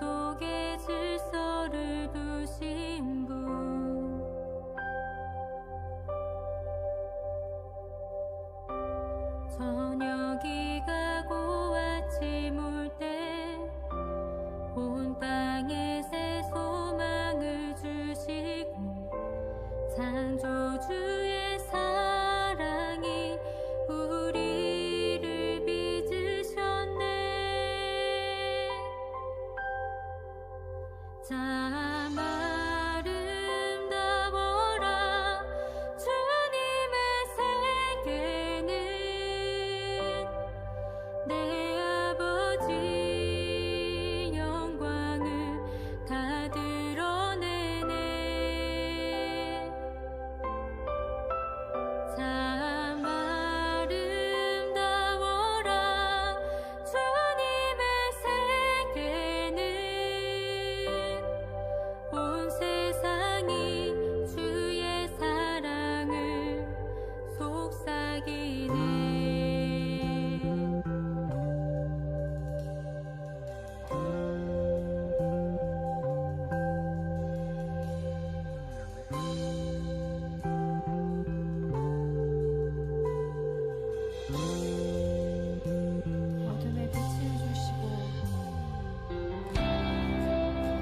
속에 질서를 두신 분, 저녁이 가고 아침 올 때 온 땅에 새 소망을 주시고, 창조주의 사랑이 우리를 빚으셨네. 참 아름다워라 주님의 세계는, 내 아버지 영광을 다 드러내네. 참 아름다워라 주님의 세계는, 온 세상이 주의 사랑을 속삭이네. 어둠에 빛을 주시고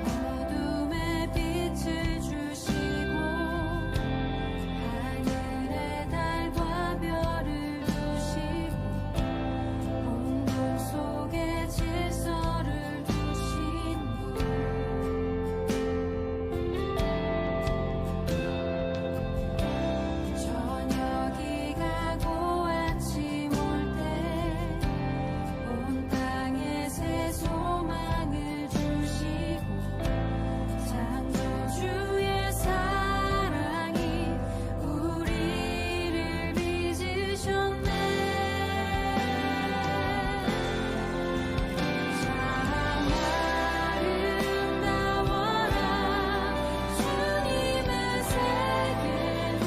어둠에 빛을 주시고, 하늘에 달과 별을 두시고, 온돌 속에 질서를 두신 분, 저녁이 가고 아침 올 때 온 땅에 새 소망을 주시고, 창조주의 사랑이 우리를 빚으셨네. 참 아름다워라 주님의 세계는,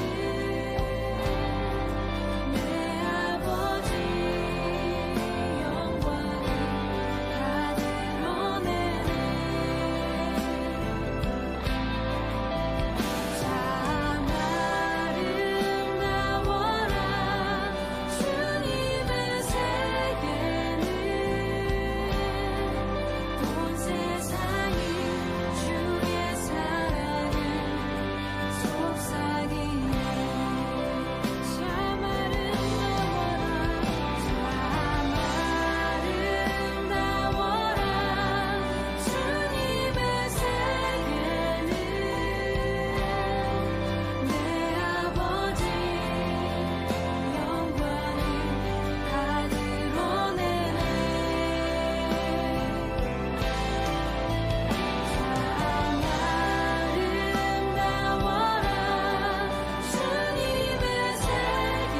내 아버지 영광을 다 드러내네. 참 아름다워라 주님의 세계는, 온 세상이 주의 사랑을 속삭이네. 참 아름다워라 주님의 세계는, 내 아버지 영광을 다 드러내네. 참 아름다워라 주님의 세계는,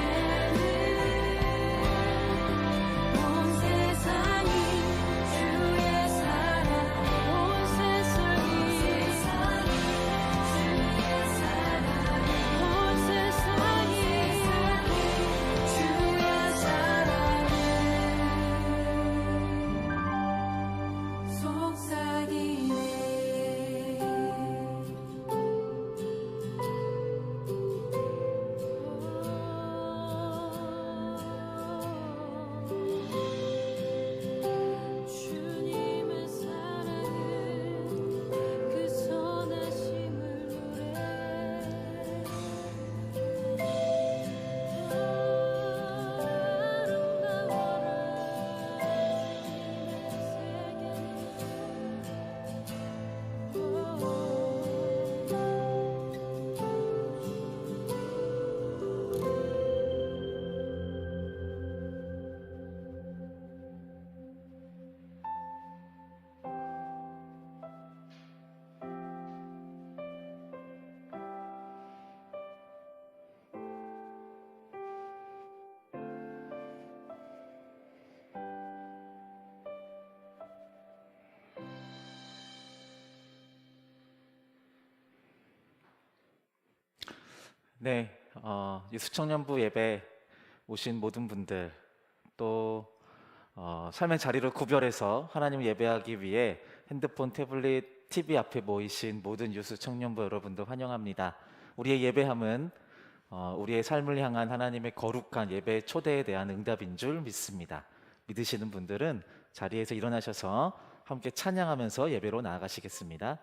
온 세상이 주의 사랑, 온 세상이 주의 사랑, 온 세상이 주의 사랑을 속삭이네. 주님의 사랑은 그 선하심을 네, 이 수청년부 예배 오신 모든 분들, 또 삶의 자리를 구별해서 하나님 예배하기 위해 핸드폰, 태블릿, TV 앞에 모이신 모든 유수 청년부 여러분들 환영합니다. 우리의 예배함은 우리의 삶을 향한 하나님의 거룩한 예배 초대에 대한 응답인 줄 믿습니다. 믿으시는 분들은 자리에서 일어나셔서 함께 찬양하면서 예배로 나아가시겠습니다.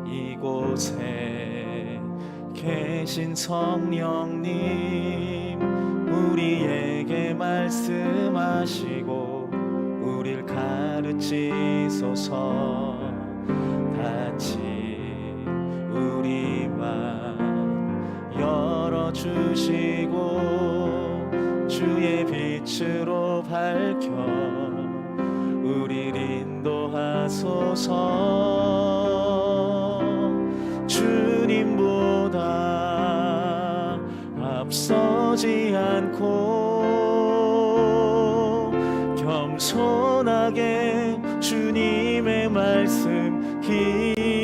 이곳에 계신 성령님, 우리에게 말씀하시고 우릴 가르치소서. 같이 우리만 열어주시고 주의 빛으로 밝혀 우릴 인도하소서. 주님보다 앞서지 않고 겸손하게 주님의 말씀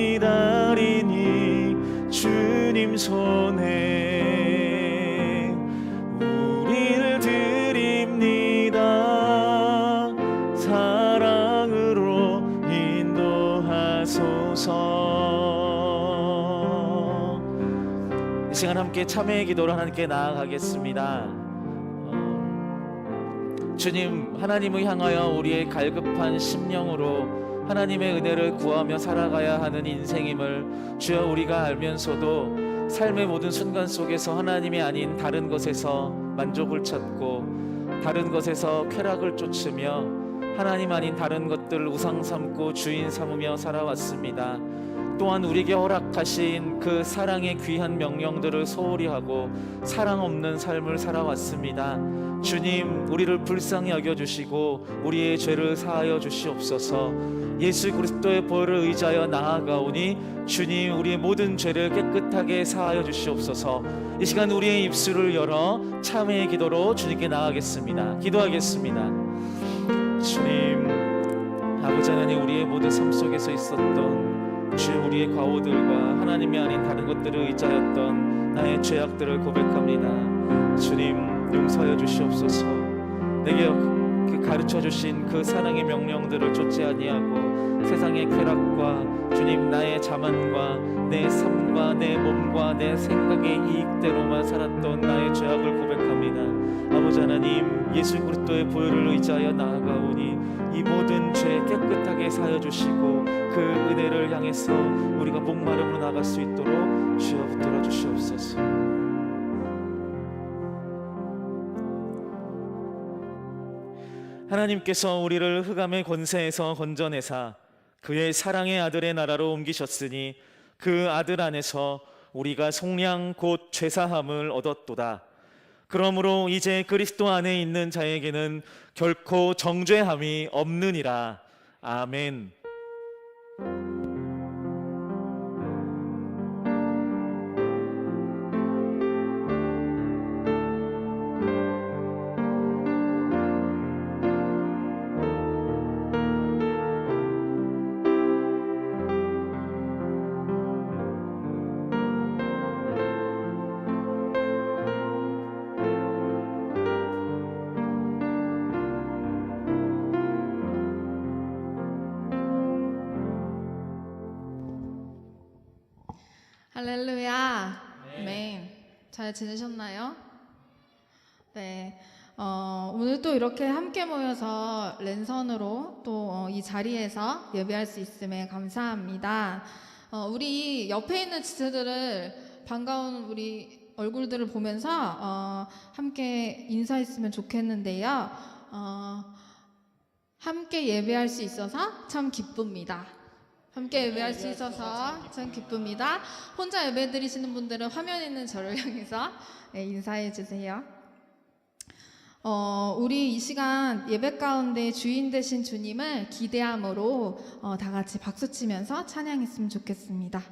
기다리니 주님 손에 우리를 드립니다. 사랑으로 인도하소서. 이 시간 함께 참회의 기도로 하나님께 나아가겠습니다. 주님, 하나님을 향하여 우리의 갈급한 심령으로 하나님의 은혜를 구하며 살아가야 하는 인생임을 주여 우리가 알면서도 삶의 모든 순간 속에서 하나님이 아닌 다른 것에서 만족을 찾고 다른 것에서 쾌락을 쫓으며 하나님 아닌 다른 것들을 우상 삼고 주인 삼으며 살아왔습니다. 또한 우리에게 허락하신 그 사랑의 귀한 명령들을 소홀히 하고 사랑 없는 삶을 살아왔습니다. 주님, 우리를 불쌍히 여겨주시고 우리의 죄를 사하여 주시옵소서. 예수 그리스도의 보혈을 의지하여 나아가오니 주님, 우리의 모든 죄를 깨끗하게 사하여 주시옵소서. 이 시간 우리의 입술을 열어 참회의 기도로 주님께 나아가겠습니다. 기도하겠습니다. 주님, 아버지 하나님, 우리의 모든 삶 속에서 있었던 주여 우리의 과오들과 하나님이 아닌 다른 것들을 의지하였던 나의 죄악들을 고백합니다. 주님, 용서하여 주시옵소서. 내게 가르쳐 주신 그 사랑의 명령들을 쫓지 아니하고 세상의 쾌락과 주님 나의 자만과 내 삶과 내 몸과 내 생각의 이익대로만 살았던 나의 죄악을 고백합니다. 아버지 하나님, 예수 그리스도의 보혈을 의지하여 나아가오니 이 모든 죄 깨끗하게 사여 주시고 그 은혜를 향해서 우리가 목마름으로 나갈 수 있도록 주여 붙들어 주시옵소서. 하나님께서 우리를 흑암의 권세에서 건져내사 그의 사랑의 아들의 나라로 옮기셨으니 그 아들 안에서 우리가 속량 곧 죄사함을 얻었도다. 그러므로 이제 그리스도 안에 있는 자에게는 결코 정죄함이 없느니라. 아멘. 할렐루야. 아멘. 잘 지내셨나요? 네. 오늘 또 이렇게 함께 모여서 랜선으로 또 이 자리에서 예배할 수 있음에 감사합니다. 우리 옆에 있는 지체들을 반가운 우리 얼굴들을 보면서 함께 인사했으면 좋겠는데요. 함께 예배할 수 있어서 참 기쁩니다. 함께 예배할 수 있어서 참 기쁩니다. 혼자 예배 드리시는 분들은 화면에 있는 저를 향해서 인사해 주세요. 우리 이 시간 예배 가운데 주인 되신 주님을 기대함으로 다 같이 박수 치면서 찬양했으면 좋겠습니다.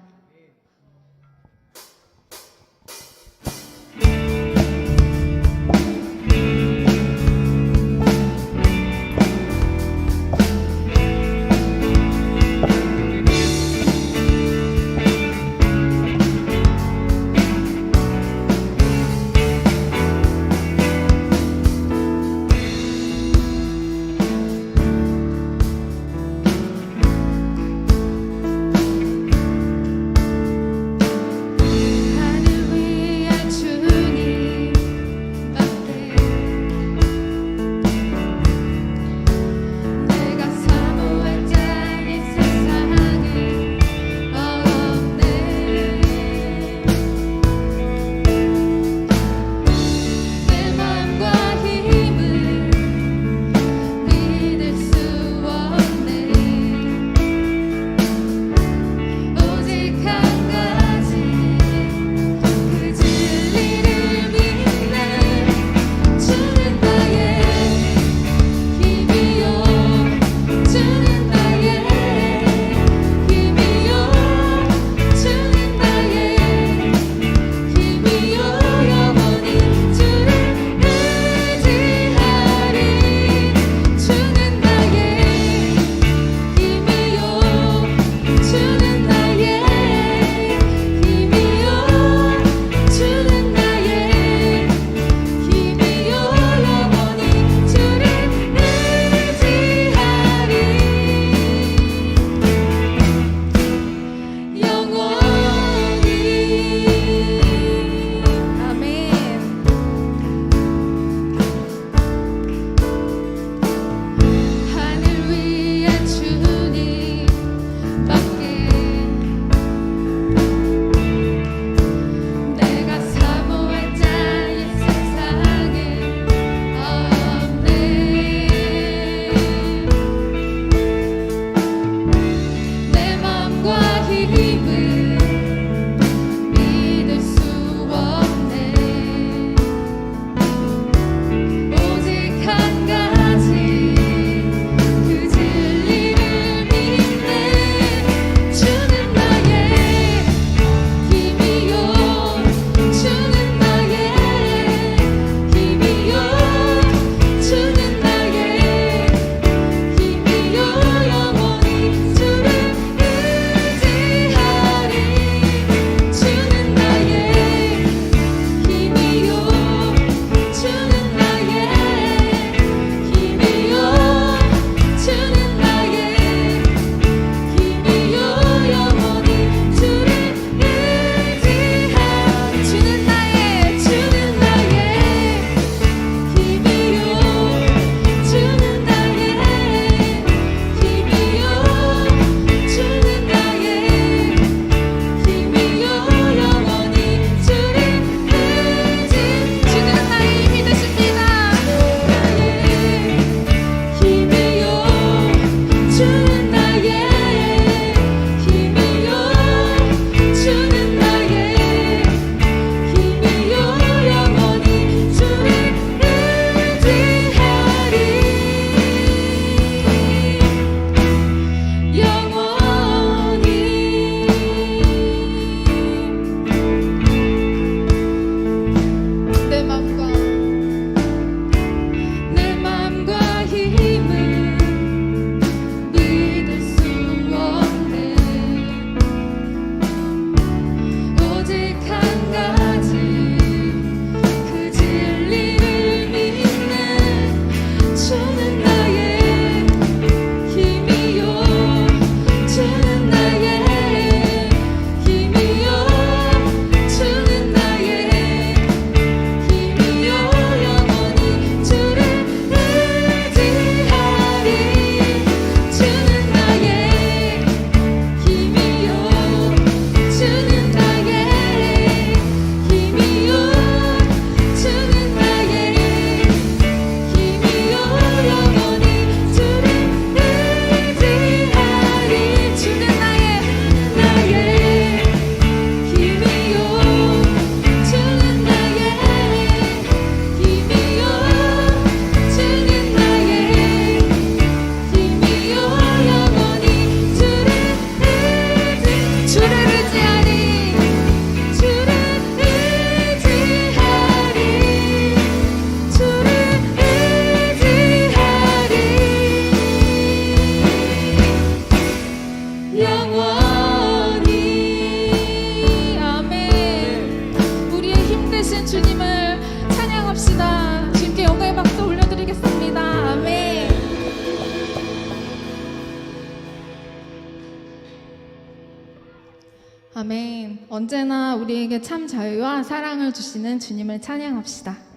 아멘. 언제나 우리에게 참 자유와 사랑을 주시는 주님을 찬양합시다.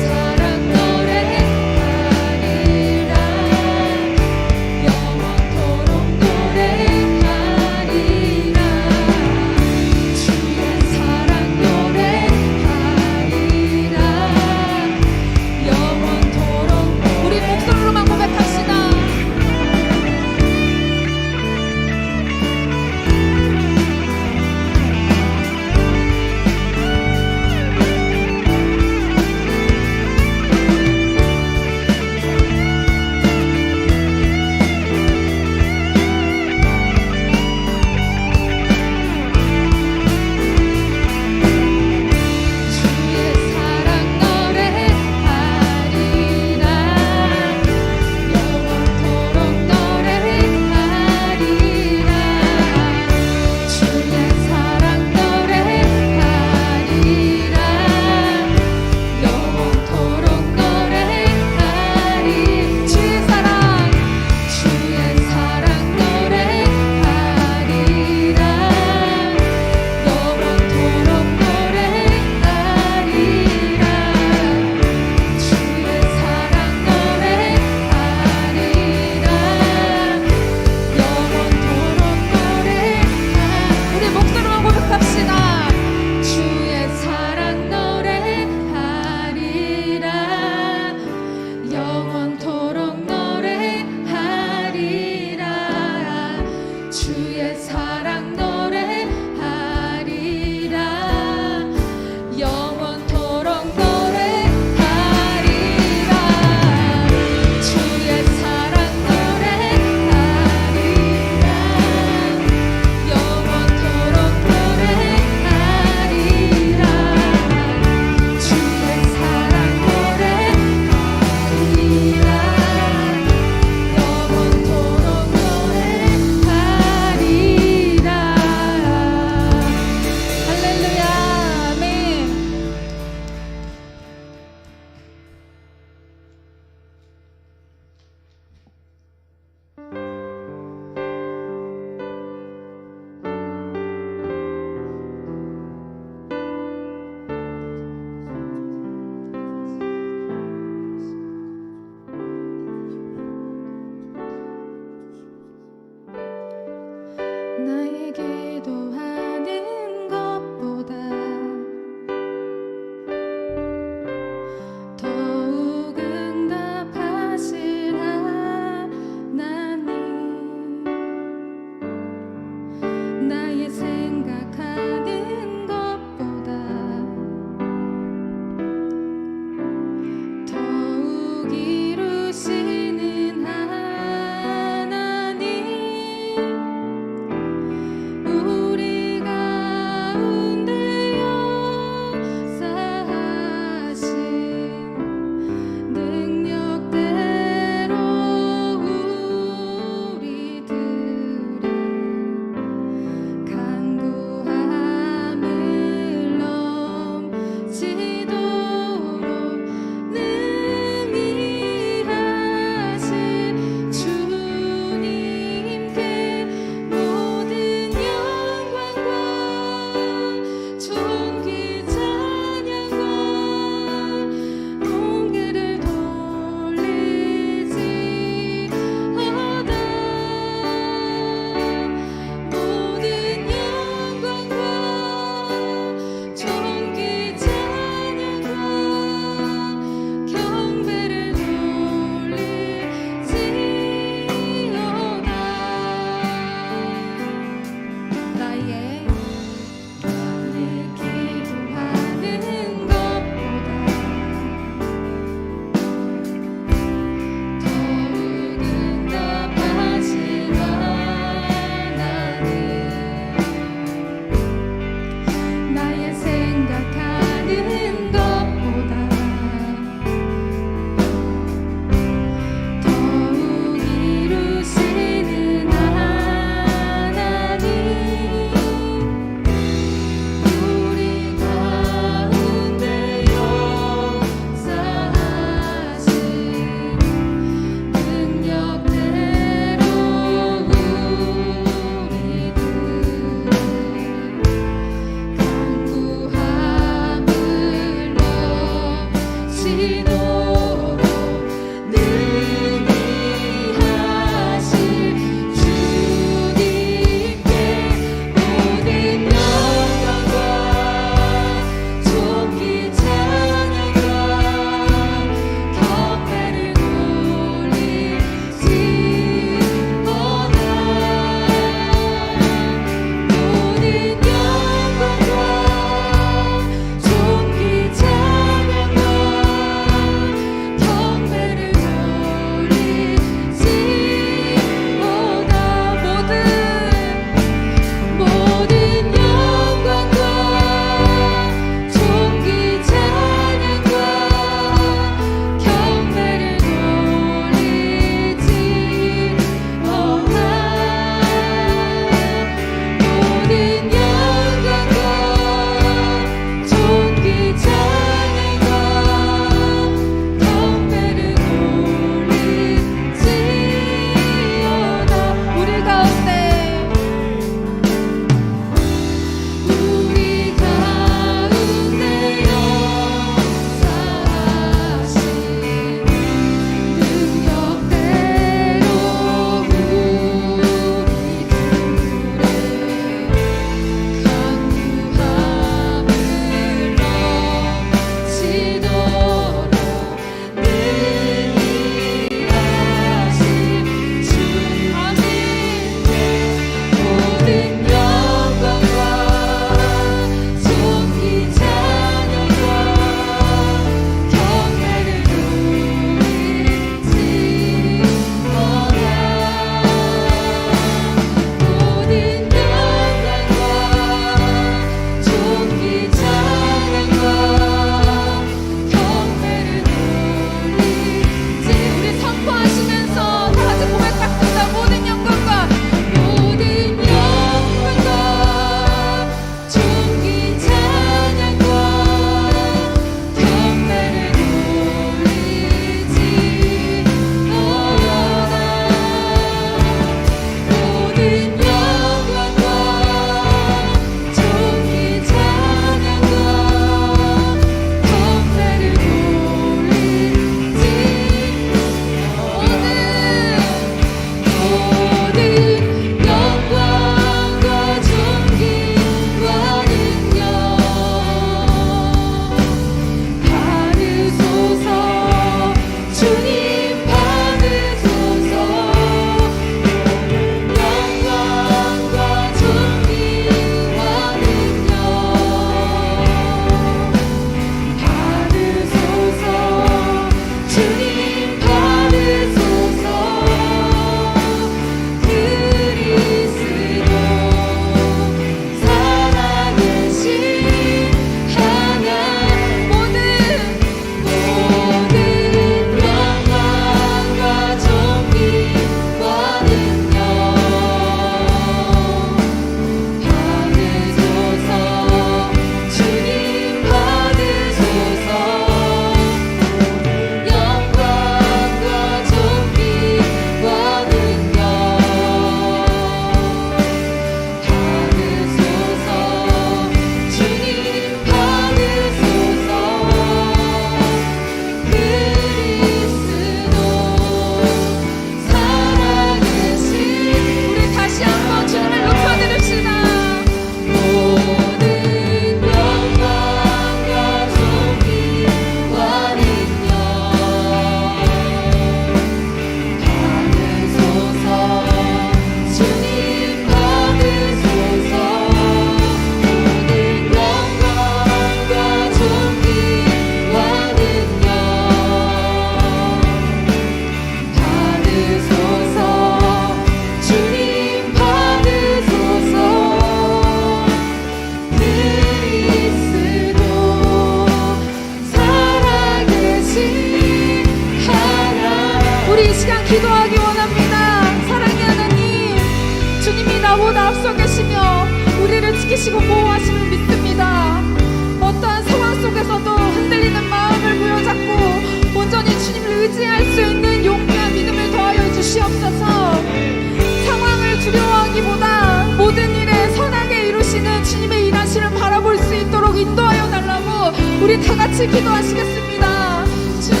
우리 다 같이 기도하시겠습니다. 주님,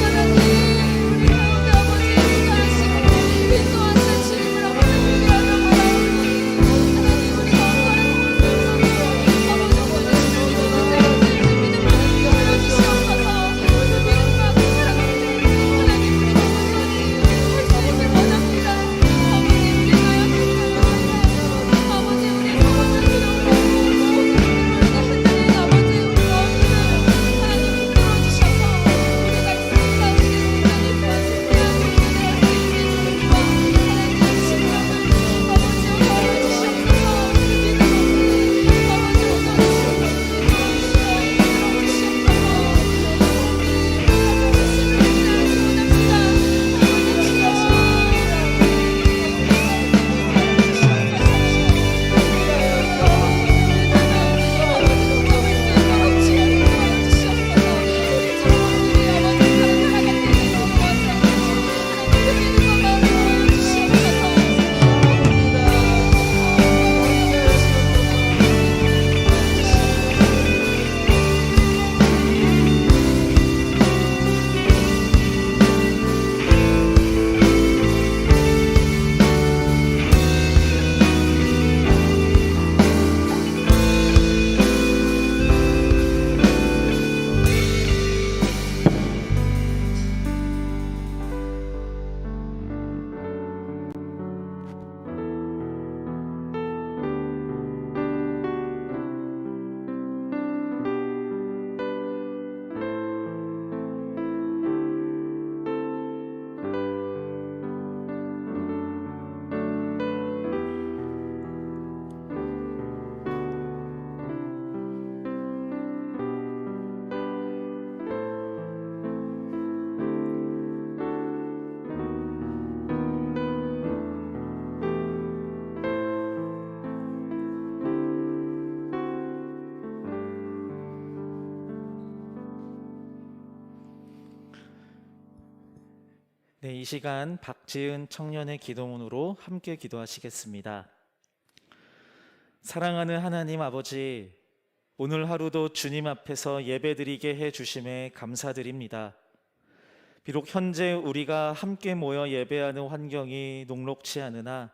하나님, 우리 가운데 아버지 역사하시고 인도하시는 주님을 아버지 위대하며 바라옵니. 하나님, 우리 가운데 아버지 보내주시는 믿음을 보여주시옵소서. 그 믿음과 그 사랑을 하나님 우리 아버지 주님을 원합니다. 아버지 우리 나약합니다. 아버지 우리 서로를 기도하고 우리가 흔들린 아버지 우리 마음을 하나님 이끌어주셔서 우리가 있는 가운데 온전히 부어지며 기도할 수 있는 힘과 하나님 신령을 아버지 허락해 주시옵소서. 믿음 없는 아버지 온전히 네, 이 시간 박지은 청년의 기도문으로 함께 기도하시겠습니다. 사랑하는 하나님 아버지, 오늘 하루도 주님 앞에서 예배드리게 해주심에 감사드립니다. 비록 현재 우리가 함께 모여 예배하는 환경이 녹록치 않으나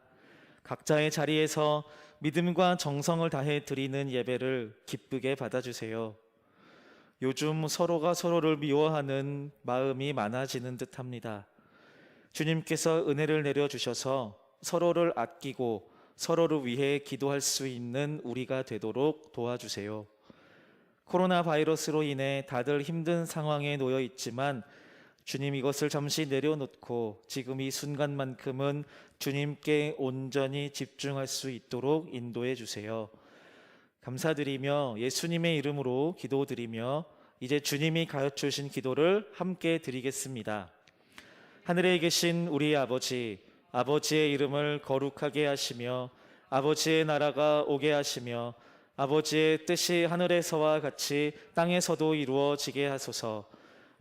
각자의 자리에서 믿음과 정성을 다해 드리는 예배를 기쁘게 받아주세요. 요즘 서로가 서로를 미워하는 마음이 많아지는 듯합니다. 주님께서 은혜를 내려주셔서 서로를 아끼고 서로를 위해 기도할 수 있는 우리가 되도록 도와주세요. 코로나 바이러스로 인해 다들 힘든 상황에 놓여 있지만 주님, 이것을 잠시 내려놓고 지금 이 순간만큼은 주님께 온전히 집중할 수 있도록 인도해 주세요. 감사드리며 예수님의 이름으로 기도드리며 이제 주님이 가르쳐주신 기도를 함께 드리겠습니다. 하늘에 계신 우리 아버지, 아버지의 이름을 거룩하게 하시며 아버지의 나라가 오게 하시며 아버지의 뜻이 하늘에서와 같이 땅에서도 이루어지게 하소서.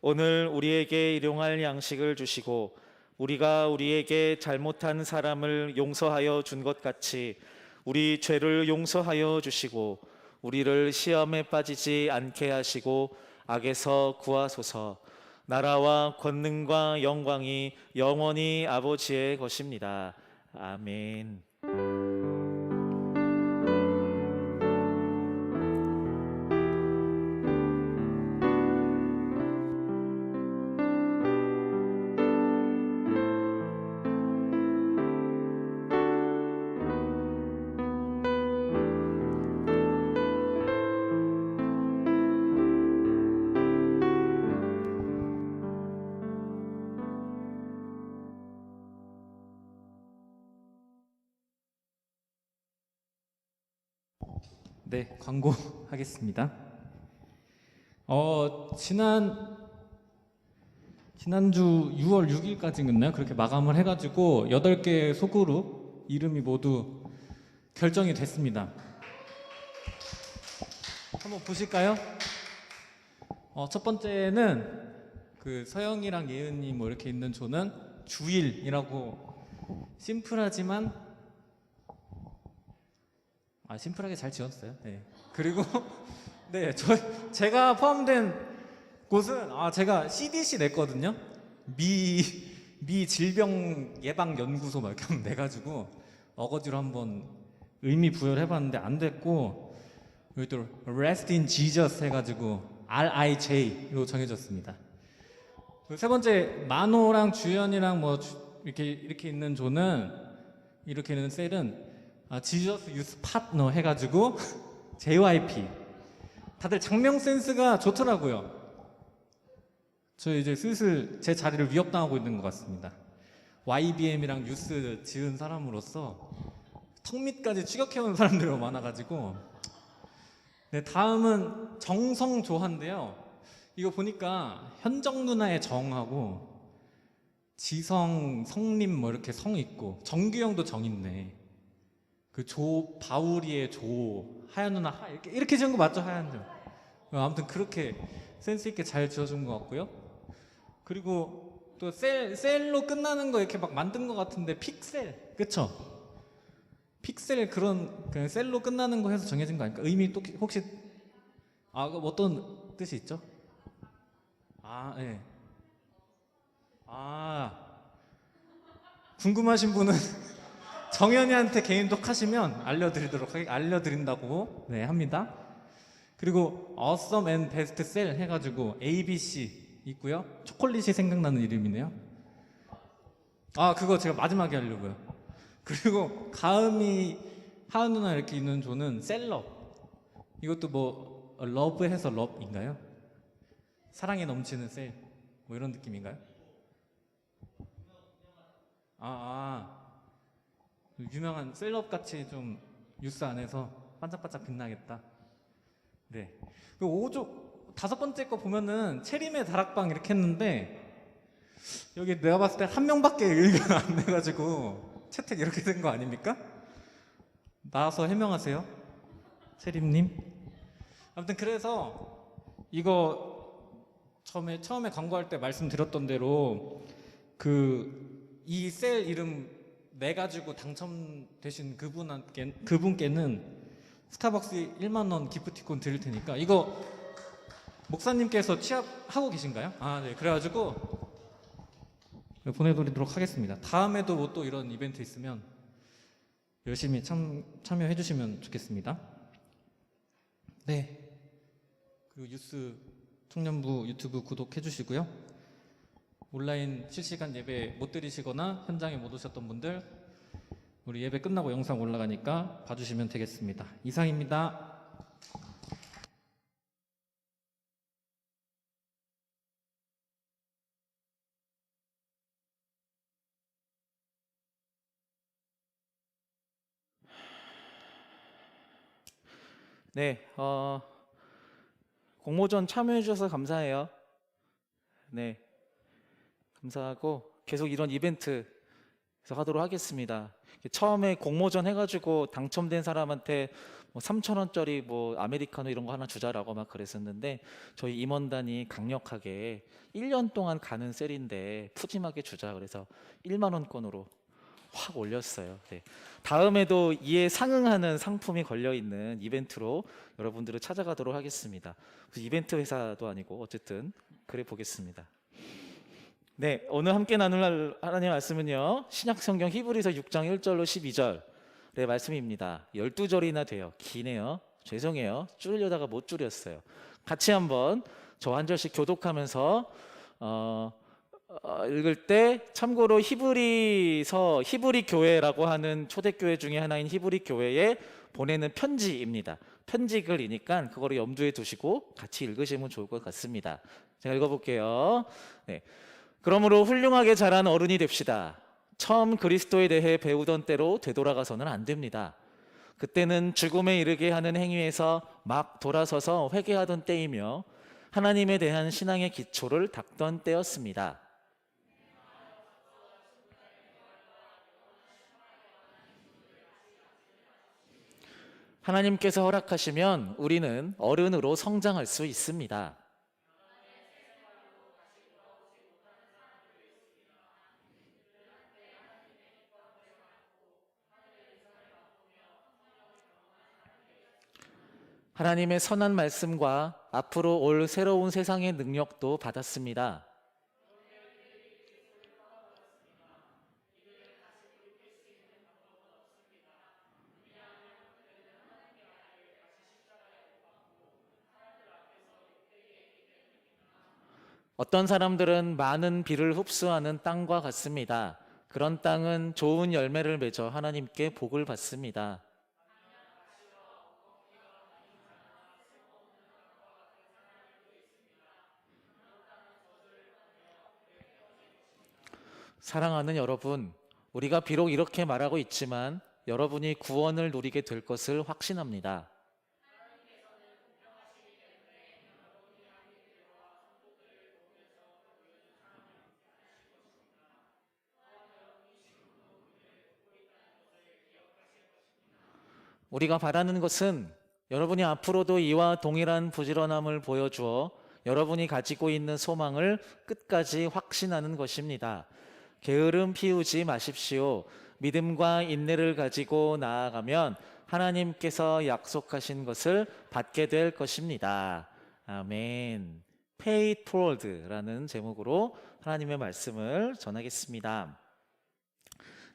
오늘 우리에게 일용할 양식을 주시고 우리가 우리에게 잘못한 사람을 용서하여 준 것 같이 우리 죄를 용서하여 주시고 우리를 시험에 빠지지 않게 하시고 악에서 구하소서. 나라와 권능과 영광이 영원히 아버지의 것입니다. 아멘. 네, 광고하겠습니다. 지난주 6월 6일까지였나요? 그렇게 마감을 해가지고 8개 소그룹 이름이 모두 결정이 됐습니다. 한번 보실까요? 첫 번째는 그 서영이랑 예은이 뭐 이렇게 있는 조는 주일이라고 심플하지만 심플하게 잘 지었어요. 네. 그리고 네, 제가 포함된 곳은 제가 CDC 냈거든요. 미 질병 예방 연구소 막 이렇게 한번 내가지고 어거지로 한번 의미 부여를 해봤는데 안 됐고, 여기 또 Rest in Jesus 해가지고 RIJ로 정해졌습니다. 세 번째 만호랑 주연이랑 뭐 이렇게 있는 조는, 이렇게 있는 셀은 지저스 유스 파트너 해가지고 JYP. 다들 장명 센스가 좋더라고요. 저 이제 슬슬 제 자리를 위협당하고 있는 것 같습니다. YBM이랑 뉴스 지은 사람으로서 턱 밑까지 추격해온 사람들이 많아가지고. 네, 다음은 정성조한데요. 이거 보니까 현정 누나의 정하고 지성, 성림 뭐 이렇게 성 있고, 정규영도 정 있네. 그 바우리의 하얀 누나 이렇게 지은 거 맞죠? 하얀 누나. 아무튼 그렇게 센스 있게 잘 지어준 것 같고요. 그리고 또 셀로 끝나는 거 이렇게 막 만든 것 같은데, 픽셀, 그쵸? 픽셀 그런 그냥 셀로 끝나는 거 해서 정해진 거 아닐까? 의미 또 혹시 어떤 뜻이 있죠? 네. 궁금하신 분은 정연이한테 개인톡 하시면 알려드린다고 네, 합니다. 그리고 Awesome and Best Sell 해가지고 ABC 있고요. 초콜릿이 생각나는 이름이네요. 그거 제가 마지막에 하려고요. 그리고 가음이 하은 누나 이렇게 있는 조는 셀럽. 이것도 뭐 러브 해서 럽인가요? 사랑에 넘치는 셀, 뭐 이런 느낌인가요? 유명한 셀럽 같이 좀 뉴스 안에서 반짝반짝 빛나겠다. 네. 그리고 다섯 번째 거 보면은 체림의 다락방 이렇게 했는데, 여기 내가 봤을 때 한 명밖에 의견 안 내가지고 채택 이렇게 된 거 아닙니까? 나와서 해명하세요, 체림님. 아무튼 그래서 이거 처음에 광고할 때 말씀드렸던 대로 이 셀 이름 내가지고 당첨되신 그분께는 스타벅스 1만 원 기프티콘 드릴 테니까, 이거 목사님께서 취합하고 계신가요? 네. 그래가지고 보내드리도록 하겠습니다. 다음에도 뭐 또 이런 이벤트 있으면 열심히 참여해 주시면 좋겠습니다. 네. 그리고 뉴스 청년부 유튜브 구독해 주시고요. 온라인 실시간 예배 못 들으시거나 현장에 못 오셨던 분들, 우리 예배 끝나고 영상 올라가니까 봐주시면 되겠습니다. 이상입니다. 네, 공모전 참여해 주셔서 감사해요. 네, 감사하고 계속 이런 이벤트 하도록 하겠습니다. 처음에 공모전 해가지고 당첨된 사람한테 뭐 3,000원짜리 뭐 아메리카노 이런 거 하나 주자라고 막 그랬었는데, 저희 임원단이 강력하게 1년 동안 가는 셀인데 푸짐하게 주자 그래서 1만 원권으로 확 올렸어요. 네. 다음에도 이에 상응하는 상품이 걸려있는 이벤트로 여러분들을 찾아가도록 하겠습니다. 이벤트 회사도 아니고 어쨌든 그래 보겠습니다. 네, 오늘 함께 나눌 하나님의 말씀은요, 신약성경 히브리서 6장 1절로 12절의 말씀입니다. 12절이나 돼요. 기네요. 죄송해요. 줄이려다가 못 줄였어요. 같이 한번 저 한 절씩 교독하면서 읽을 때, 참고로 히브리 교회라고 하는 초대교회 중에 하나인 히브리 교회에 보내는 편지입니다. 편지글이니까 그거를 염두에 두시고 같이 읽으시면 좋을 것 같습니다. 제가 읽어볼게요. 네. 그러므로 훌륭하게 자란 어른이 됩시다. 처음 그리스도에 대해 배우던 때로 되돌아가서는 안 됩니다. 그때는 죽음에 이르게 하는 행위에서 막 돌아서서 회개하던 때이며 하나님에 대한 신앙의 기초를 닦던 때였습니다. 하나님께서 허락하시면 우리는 어른으로 성장할 수 있습니다. 하나님의 선한 말씀과 앞으로 올 새로운 세상의 능력도 받았습니다. 어떤 사람들은 많은 비를 흡수하는 땅과 같습니다. 그런 땅은 좋은 열매를 맺어 하나님께 복을 받습니다. 사랑하는 여러분, 우리가 비록 이렇게 말하고 있지만 여러분이 구원을 누리게 될 것을 확신합니다. 우리가 바라는 것은 여러분이 앞으로도 이와 동일한 부지런함을 보여주어 여러분이 가지고 있는 소망을 끝까지 확신하는 것입니다. 게으름 피우지 마십시오. 믿음과 인내를 가지고 나아가면 하나님께서 약속하신 것을 받게 될 것입니다. 아멘. Pay it forward라는 제목으로 하나님의 말씀을 전하겠습니다.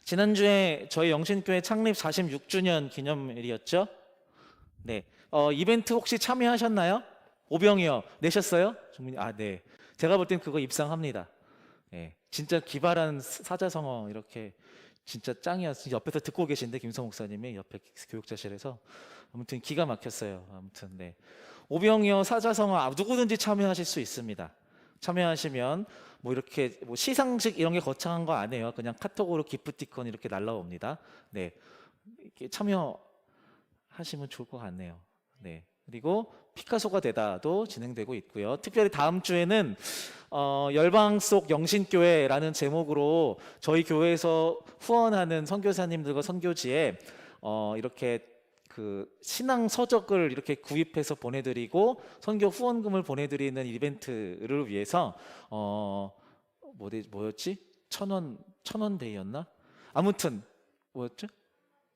지난주에 저희 영신교회 창립 46주년 기념일이었죠? 네. 이벤트 혹시 참여하셨나요? 오병이어 내셨어요? 네. 제가 볼 땐 그거 입상합니다. 네. 진짜 기발한 사자성어 이렇게 진짜 짱이었어요. 옆에서 듣고 계신데 김성 목사님이 옆에 교육자실에서 아무튼 기가 막혔어요. 아무튼 네. 오병이어 사자성어 누구든지 참여하실 수 있습니다. 참여하시면 뭐 이렇게 뭐 시상식 이런 게 거창한 거 아니에요. 그냥 카톡으로 기프티콘 이렇게 날라옵니다. 네. 이렇게 참여하시면 좋을 것 같네요. 네. 그리고 피카소가 되다도 진행되고 있고요. 특별히 다음 주에는 열방 속 영신교회라는 제목으로 저희 교회에서 후원하는 선교사님들과 선교지에 이렇게 그 신앙 서적을 이렇게 구입해서 보내드리고 선교 후원금을 보내드리는 이벤트를 위해서 뭐였지? 천원데이였나? 아무튼 뭐였죠?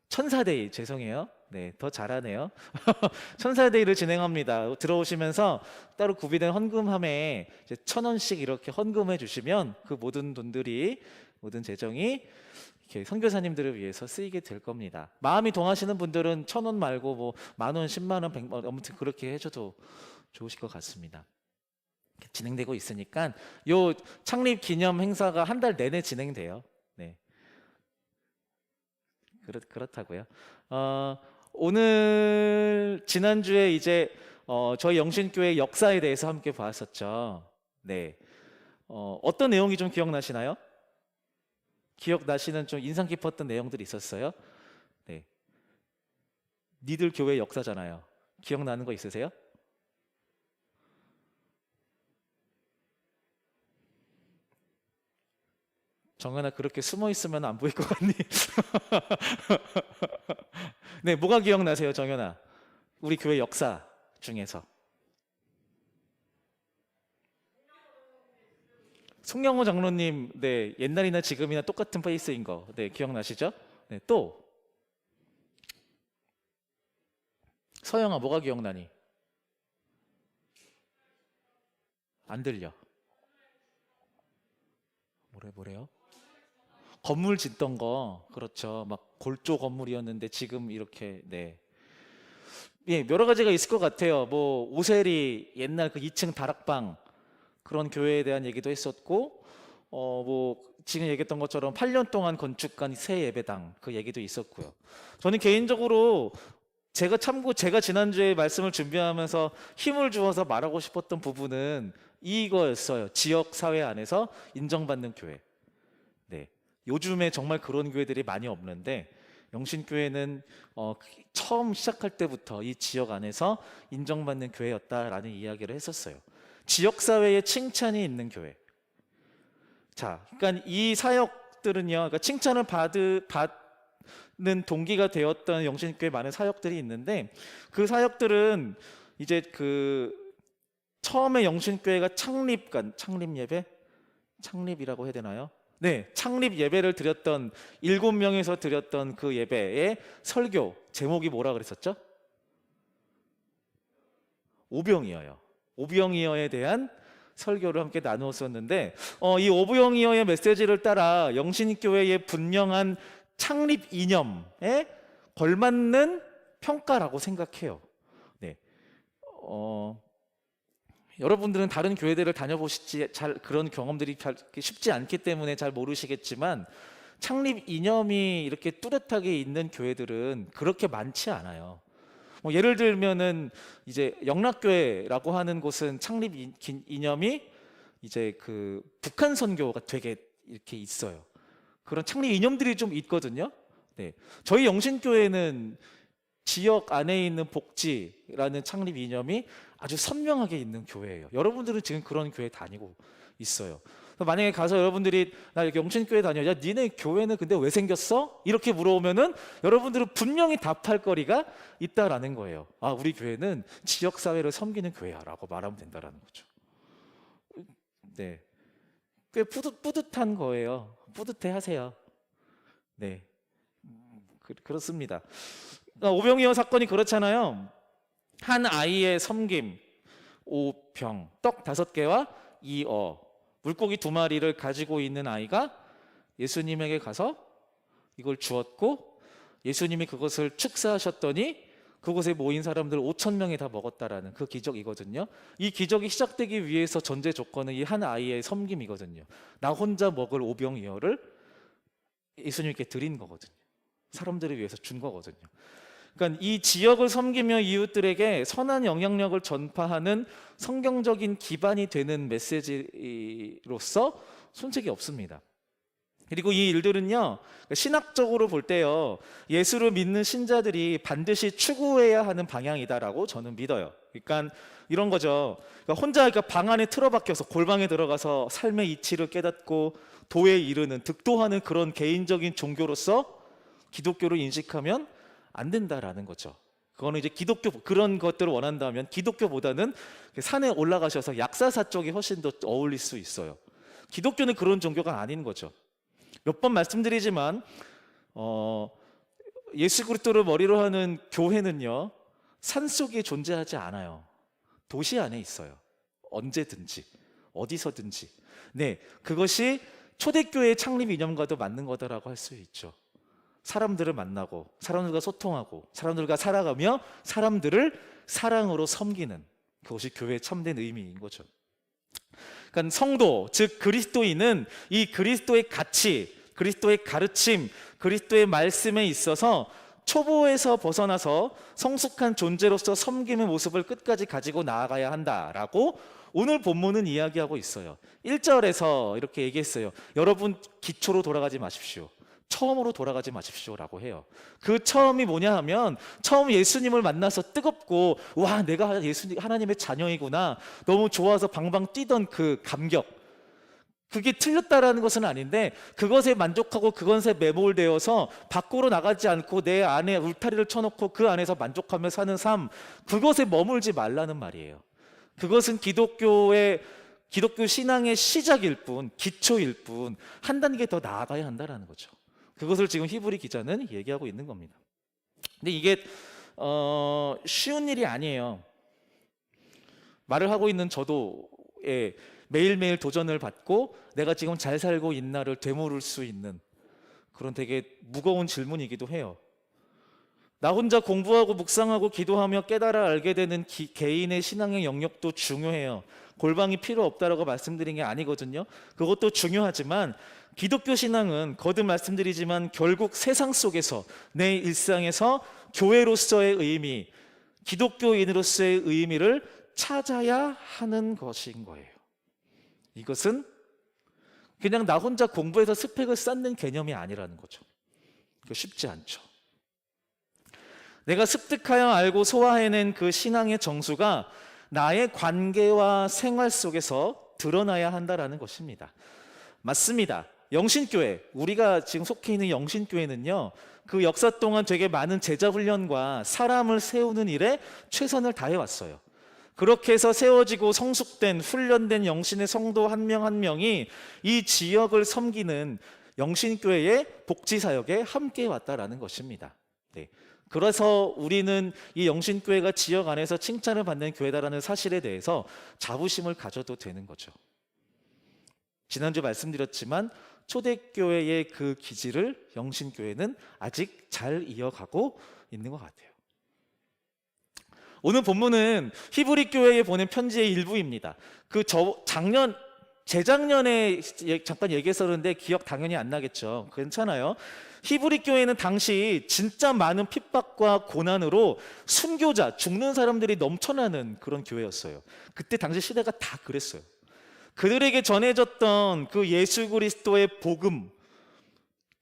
천사데이, 죄송해요. 네, 더 잘하네요. 천사데이를 진행합니다. 들어오시면서 따로 구비된 헌금함에 이제 1,000원씩 이렇게 헌금해 주시면 그 모든 돈들이, 모든 재정이 이렇게 선교사님들을 위해서 쓰이게 될 겁니다. 마음이 동하시는 분들은 1,000원 말고 뭐 10,000원, 100,000원, 100,000원 아무튼 그렇게 해줘도 좋으실 것 같습니다. 진행되고 있으니까 요 창립 기념 행사가 한 달 내내 진행돼요. 네. 그렇다고요. 오늘 지난주에 이제 저희 영신교회 역사에 대해서 함께 봤었죠. 네. 어떤 내용이 좀 기억나시나요? 기억나시는 좀 인상 깊었던 내용들이 있었어요? 네. 니들 교회 역사잖아요. 기억나는 거 있으세요? 정연아, 그렇게 숨어 있으면 안 보일 것 같니? 네, 뭐가 기억나세요, 정연아? 우리 교회 역사 중에서. 송영호 장로님, 네, 옛날이나 지금이나 똑같은 페이스인 거, 네, 기억나시죠? 네, 또 서영아, 뭐가 기억나니? 안 들려. 뭐래요? 건물 짓던 거, 그렇죠. 막 골조 건물이었는데 지금 이렇게, 네. 예, 여러 가지가 있을 것 같아요. 뭐 오세리 옛날 그 2층 다락방 그런 교회에 대한 얘기도 했었고, 뭐 지금 얘기했던 것처럼 8년 동안 건축한 새 예배당 그 얘기도 있었고요. 저는 개인적으로 제가 지난주에 말씀을 준비하면서 힘을 주어서 말하고 싶었던 부분은 이거였어요. 지역 사회 안에서 인정받는 교회. 네. 요즘에 정말 그런 교회들이 많이 없는데 영신교회는 처음 시작할 때부터 이 지역 안에서 인정받는 교회였다라는 이야기를 했었어요. 지역사회에 칭찬이 있는 교회. 자, 그러니까 이 사역들은요, 그러니까 칭찬을 받는 동기가 되었던 영신교회 많은 사역들이 있는데 그 사역들은 이제 그 처음에 영신교회가 창립 예배? 창립이라고 해야 되나요? 네, 창립 예배를 드렸던 7명에서 드렸던 그 예배의 설교 제목이 뭐라 그랬었죠? 오병이어요. 오병이어에 대한 설교를 함께 나누었었는데 이 오병이어의 메시지를 따라 영신교회의 분명한 창립 이념에 걸맞는 평가라고 생각해요. 네. 여러분들은 다른 교회들을 다녀보시지 잘 그런 경험들이 쉽지 않기 때문에 잘 모르시겠지만 창립 이념이 이렇게 뚜렷하게 있는 교회들은 그렇게 많지 않아요. 예를 들면은 이제 영락교회라고 하는 곳은 창립 이념이 이제 그 북한 선교가 되게 이렇게 있어요. 그런 창립 이념들이 좀 있거든요. 네. 저희 영신교회는 지역 안에 있는 복지라는 창립 이념이 아주 선명하게 있는 교회예요. 여러분들은 지금 그런 교회 다니고 있어요. 만약에 가서 여러분들이 나 여기 영신교회 다녀, 야 니네 교회는 근데 왜 생겼어? 이렇게 물어보면은 여러분들은 분명히 답할 거리가 있다라는 거예요. 아, 우리 교회는 지역사회를 섬기는 교회야라고 말하면 된다라는 거죠. 네, 꽤 뿌듯한 거예요. 뿌듯해 하세요. 네, 그렇습니다. 오병이어 사건이 그렇잖아요. 한 아이의 섬김, 5병, 떡 5개와 2어, 물고기 2마리를 가지고 있는 아이가 예수님에게 가서 이걸 주었고 예수님이 그것을 축사하셨더니 그곳에 모인 사람들 5,000명이 다 먹었다라는 그 기적이거든요. 이 기적이 시작되기 위해서 전제 조건은 이 한 아이의 섬김이거든요. 나 혼자 먹을 오병이어를 예수님께 드린 거거든요. 사람들을 위해서 준 거거든요. 그러니까 이 지역을 섬기며 이웃들에게 선한 영향력을 전파하는 성경적인 기반이 되는 메시지로서 손색이 없습니다. 그리고 이 일들은요, 신학적으로 볼 때요, 예수를 믿는 신자들이 반드시 추구해야 하는 방향이다라고 저는 믿어요. 그러니까 이런 거죠. 혼자 방 안에 틀어박혀서 골방에 들어가서 삶의 이치를 깨닫고 도에 이르는, 득도하는 그런 개인적인 종교로서 기독교를 인식하면 안 된다라는 거죠. 그거는 이제 기독교 그런 것들을 원한다면 기독교보다는 산에 올라가셔서 약사사 쪽이 훨씬 더 어울릴 수 있어요. 기독교는 그런 종교가 아닌 거죠. 몇 번 말씀드리지만 예수 그리스도를 머리로 하는 교회는요, 산속에 존재하지 않아요. 도시 안에 있어요. 언제든지 어디서든지. 네, 그것이 초대교회의 창립 이념과도 맞는 거다라고 할 수 있죠. 사람들을 만나고 사람들과 소통하고 사람들과 살아가며 사람들을 사랑으로 섬기는, 그것이 교회의 참된 의미인 거죠. 그러니까 성도, 즉 그리스도인은 이 그리스도의 가치, 그리스도의 가르침, 그리스도의 말씀에 있어서 초보에서 벗어나서 성숙한 존재로서 섬김의 모습을 끝까지 가지고 나아가야 한다라고 오늘 본문은 이야기하고 있어요. 1절에서 이렇게 얘기했어요. 여러분 기초로 돌아가지 마십시오. 처음으로 돌아가지 마십시오라고 해요. 그 처음이 뭐냐 하면 처음 예수님을 만나서 뜨겁고 와, 내가 하나님의 자녀이구나, 너무 좋아서 방방 뛰던 그 감격, 그게 틀렸다라는 것은 아닌데 그것에 만족하고 그것에 매몰되어서 밖으로 나가지 않고 내 안에 울타리를 쳐놓고 그 안에서 만족하며 사는 삶, 그것에 머물지 말라는 말이에요. 그것은 기독교 신앙의 시작일 뿐, 기초일 뿐, 한 단계 더 나아가야 한다는 거죠. 그것을 지금 히브리 기자는 얘기하고 있는 겁니다. 근데 이게 쉬운 일이 아니에요. 말을 하고 있는 저도 매일매일 도전을 받고 내가 지금 잘 살고 있나를 되물을 수 있는 그런 되게 무거운 질문이기도 해요. 나 혼자 공부하고 묵상하고 기도하며 깨달아 알게 되는 개인의 신앙의 영역도 중요해요. 골방이 필요 없다라고 말씀드린 게 아니거든요. 그것도 중요하지만 기독교 신앙은 거듭 말씀드리지만 결국 세상 속에서 내 일상에서 교회로서의 의미, 기독교인으로서의 의미를 찾아야 하는 것인 거예요. 이것은 그냥 나 혼자 공부해서 스펙을 쌓는 개념이 아니라는 거죠. 그거 쉽지 않죠. 내가 습득하여 알고 소화해낸 그 신앙의 정수가 나의 관계와 생활 속에서 드러나야 한다라는 것입니다. 맞습니다. 영신교회, 우리가 지금 속해 있는 영신교회는요, 그 역사 동안 되게 많은 제자 훈련과 사람을 세우는 일에 최선을 다해왔어요. 그렇게 해서 세워지고 성숙된 훈련된 영신의 성도 한 명 한 명이 이 지역을 섬기는 영신교회의 복지사역에 함께 왔다라는 것입니다. 네. 그래서 우리는 이 영신교회가 지역 안에서 칭찬을 받는 교회다라는 사실에 대해서 자부심을 가져도 되는 거죠. 지난주 말씀드렸지만 초대교회의 그 기질을 영신교회는 아직 잘 이어가고 있는 것 같아요. 오늘 본문은 히브리 교회에 보낸 편지의 일부입니다. 재작년에 잠깐 얘기했었는데 기억 당연히 안 나겠죠. 괜찮아요. 히브리 교회는 당시 진짜 많은 핍박과 고난으로 순교자, 죽는 사람들이 넘쳐나는 그런 교회였어요. 그때 당시 시대가 다 그랬어요. 그들에게 전해졌던 그 예수 그리스도의 복음,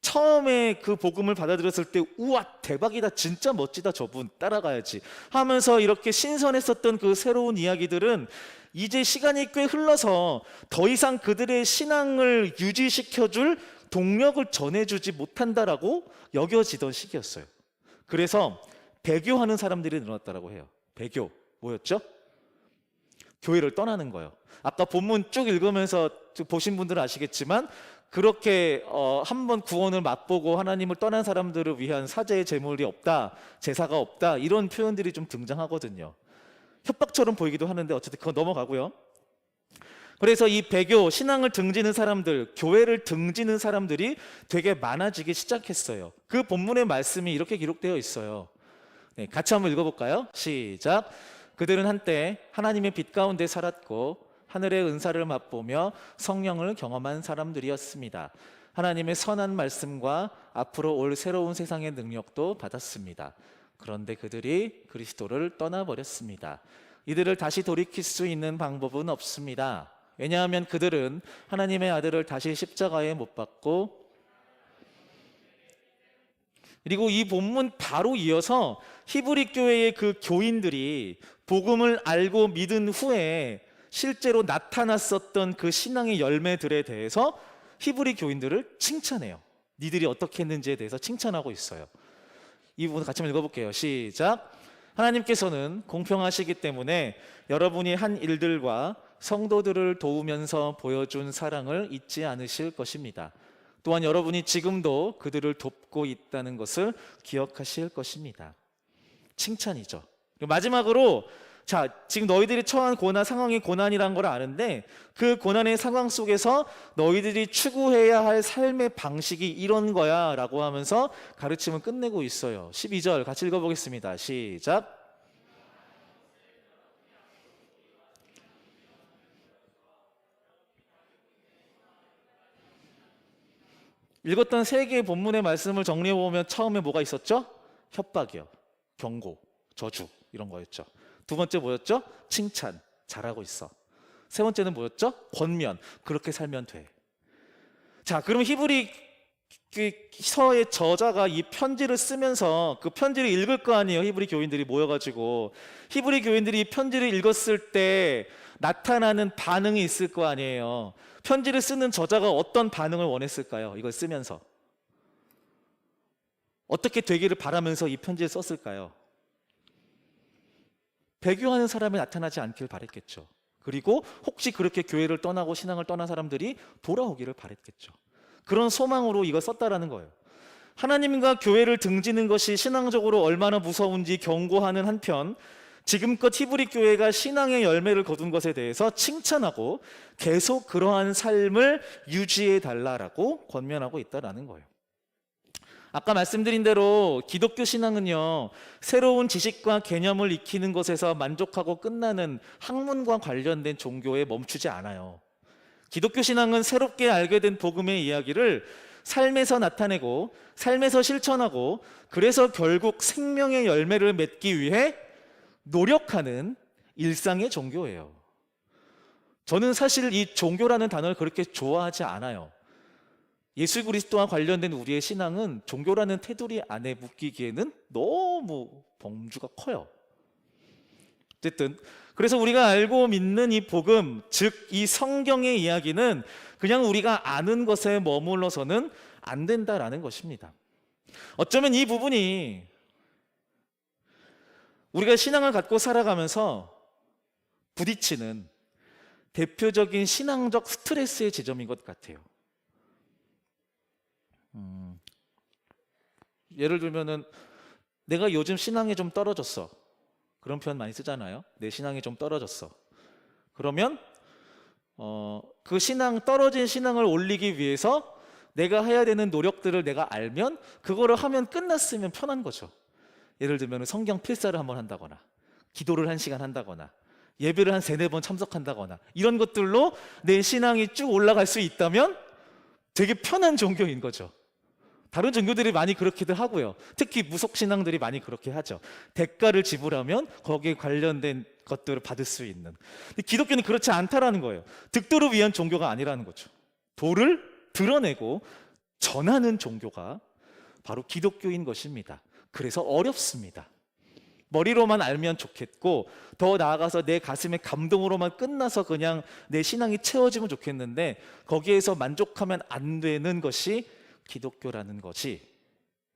처음에 그 복음을 받아들였을 때 우와 대박이다, 진짜 멋지다, 저분 따라가야지 하면서 이렇게 신선했었던 그 새로운 이야기들은 이제 시간이 꽤 흘러서 더 이상 그들의 신앙을 유지시켜줄 동력을 전해주지 못한다라고 여겨지던 시기였어요. 그래서 배교하는 사람들이 늘어났다라고 해요. 배교 뭐였죠? 교회를 떠나는 거예요. 아까 본문 쭉 읽으면서 보신 분들은 아시겠지만 그렇게 한번 구원을 맛보고 하나님을 떠난 사람들을 위한 사제의 제물이 없다, 제사가 없다, 이런 표현들이 좀 등장하거든요. 협박처럼 보이기도 하는데 어쨌든 그건 넘어가고요. 그래서 이 배교, 신앙을 등지는 사람들, 교회를 등지는 사람들이 되게 많아지기 시작했어요. 그 본문의 말씀이 이렇게 기록되어 있어요. 네, 같이 한번 읽어볼까요? 시작. 그들은 한때 하나님의 빛 가운데 살았고 하늘의 은사를 맛보며 성령을 경험한 사람들이었습니다. 하나님의 선한 말씀과 앞으로 올 새로운 세상의 능력도 받았습니다. 그런데 그들이 그리스도를 떠나버렸습니다. 이들을 다시 돌이킬 수 있는 방법은 없습니다. 왜냐하면 그들은 하나님의 아들을 다시 십자가에 못 박고, 그리고 이 본문 바로 이어서 히브리 교회의 그 교인들이 복음을 알고 믿은 후에 실제로 나타났었던 그 신앙의 열매들에 대해서 히브리 교인들을 칭찬해요. 니들이 어떻게 했는지에 대해서 칭찬하고 있어요. 이 부분 같이 한번 읽어볼게요. 시작. 하나님께서는 공평하시기 때문에 여러분이 한 일들과 성도들을 도우면서 보여준 사랑을 잊지 않으실 것입니다. 또한 여러분이 지금도 그들을 돕고 있다는 것을 기억하실 것입니다. 칭찬이죠. 마지막으로 자, 지금 너희들이 처한 고난, 상황이 고난이란 걸 아는데 그 고난의 상황 속에서 너희들이 추구해야 할 삶의 방식이 이런 거야 라고 하면서 가르침을 끝내고 있어요. 12절 같이 읽어보겠습니다. 시작. 읽었던 세 개의 본문의 말씀을 정리해보면 처음에 뭐가 있었죠? 협박이요, 경고, 저주 이런 거였죠. 두 번째 뭐였죠? 칭찬, 잘하고 있어. 세 번째는 뭐였죠? 권면, 그렇게 살면 돼. 자, 그럼 히브리 서의 저자가 이 편지를 쓰면서 그 편지를 읽을 거 아니에요. 히브리 교인들이 모여가지고 히브리 교인들이 이 편지를 읽었을 때 나타나는 반응이 있을 거 아니에요. 편지를 쓰는 저자가 어떤 반응을 원했을까요? 이걸 쓰면서 어떻게 되기를 바라면서 이 편지를 썼을까요? 배교하는 사람이 나타나지 않길 바랬겠죠. 그리고 혹시 그렇게 교회를 떠나고 신앙을 떠난 사람들이 돌아오기를 바랬겠죠. 그런 소망으로 이걸 썼다라는 거예요. 하나님과 교회를 등지는 것이 신앙적으로 얼마나 무서운지 경고하는 한편 지금껏 히브리 교회가 신앙의 열매를 거둔 것에 대해서 칭찬하고 계속 그러한 삶을 유지해 달라라고 권면하고 있다라는 거예요. 아까 말씀드린 대로 기독교 신앙은요, 새로운 지식과 개념을 익히는 것에서 만족하고 끝나는 학문과 관련된 종교에 멈추지 않아요. 기독교 신앙은 새롭게 알게 된 복음의 이야기를 삶에서 나타내고 삶에서 실천하고 그래서 결국 생명의 열매를 맺기 위해 노력하는 일상의 종교예요. 저는 사실 이 종교라는 단어를 그렇게 좋아하지 않아요. 예수 그리스도와 관련된 우리의 신앙은 종교라는 테두리 안에 묶이기에는 너무 범주가 커요. 어쨌든 그래서 우리가 알고 믿는 이 복음, 즉 이 성경의 이야기는 그냥 우리가 아는 것에 머물러서는 안 된다라는 것입니다. 어쩌면 이 부분이 우리가 신앙을 갖고 살아가면서 부딪히는 대표적인 신앙적 스트레스의 지점인 것 같아요. 예를 들면은 내가 요즘 신앙이 좀 떨어졌어. 그런 표현 많이 쓰잖아요. 내 신앙이 좀 떨어졌어. 그러면 그 떨어진 신앙을 올리기 위해서 내가 해야 되는 노력들을 내가 알면 그거를 하면 끝났으면 편한 거죠. 예를 들면 성경 필사를 한번 한다거나 기도를 1시간 한다거나 예배를 한 3-4번 참석한다거나 이런 것들로 내 신앙이 쭉 올라갈 수 있다면 되게 편한 종교인 거죠. 다른 종교들이 많이 그렇게들 하고요. 특히 무속신앙들이 많이 그렇게 하죠. 대가를 지불하면 거기에 관련된 것들을 받을 수 있는. 근데 기독교는 그렇지 않다라는 거예요. 득도를 위한 종교가 아니라는 거죠. 도를 드러내고 전하는 종교가 바로 기독교인 것입니다. 그래서 어렵습니다. 머리로만 알면 좋겠고 더 나아가서 내 가슴의 감동으로만 끝나서 그냥 내 신앙이 채워지면 좋겠는데 거기에서 만족하면 안 되는 것이 기독교라는 것이,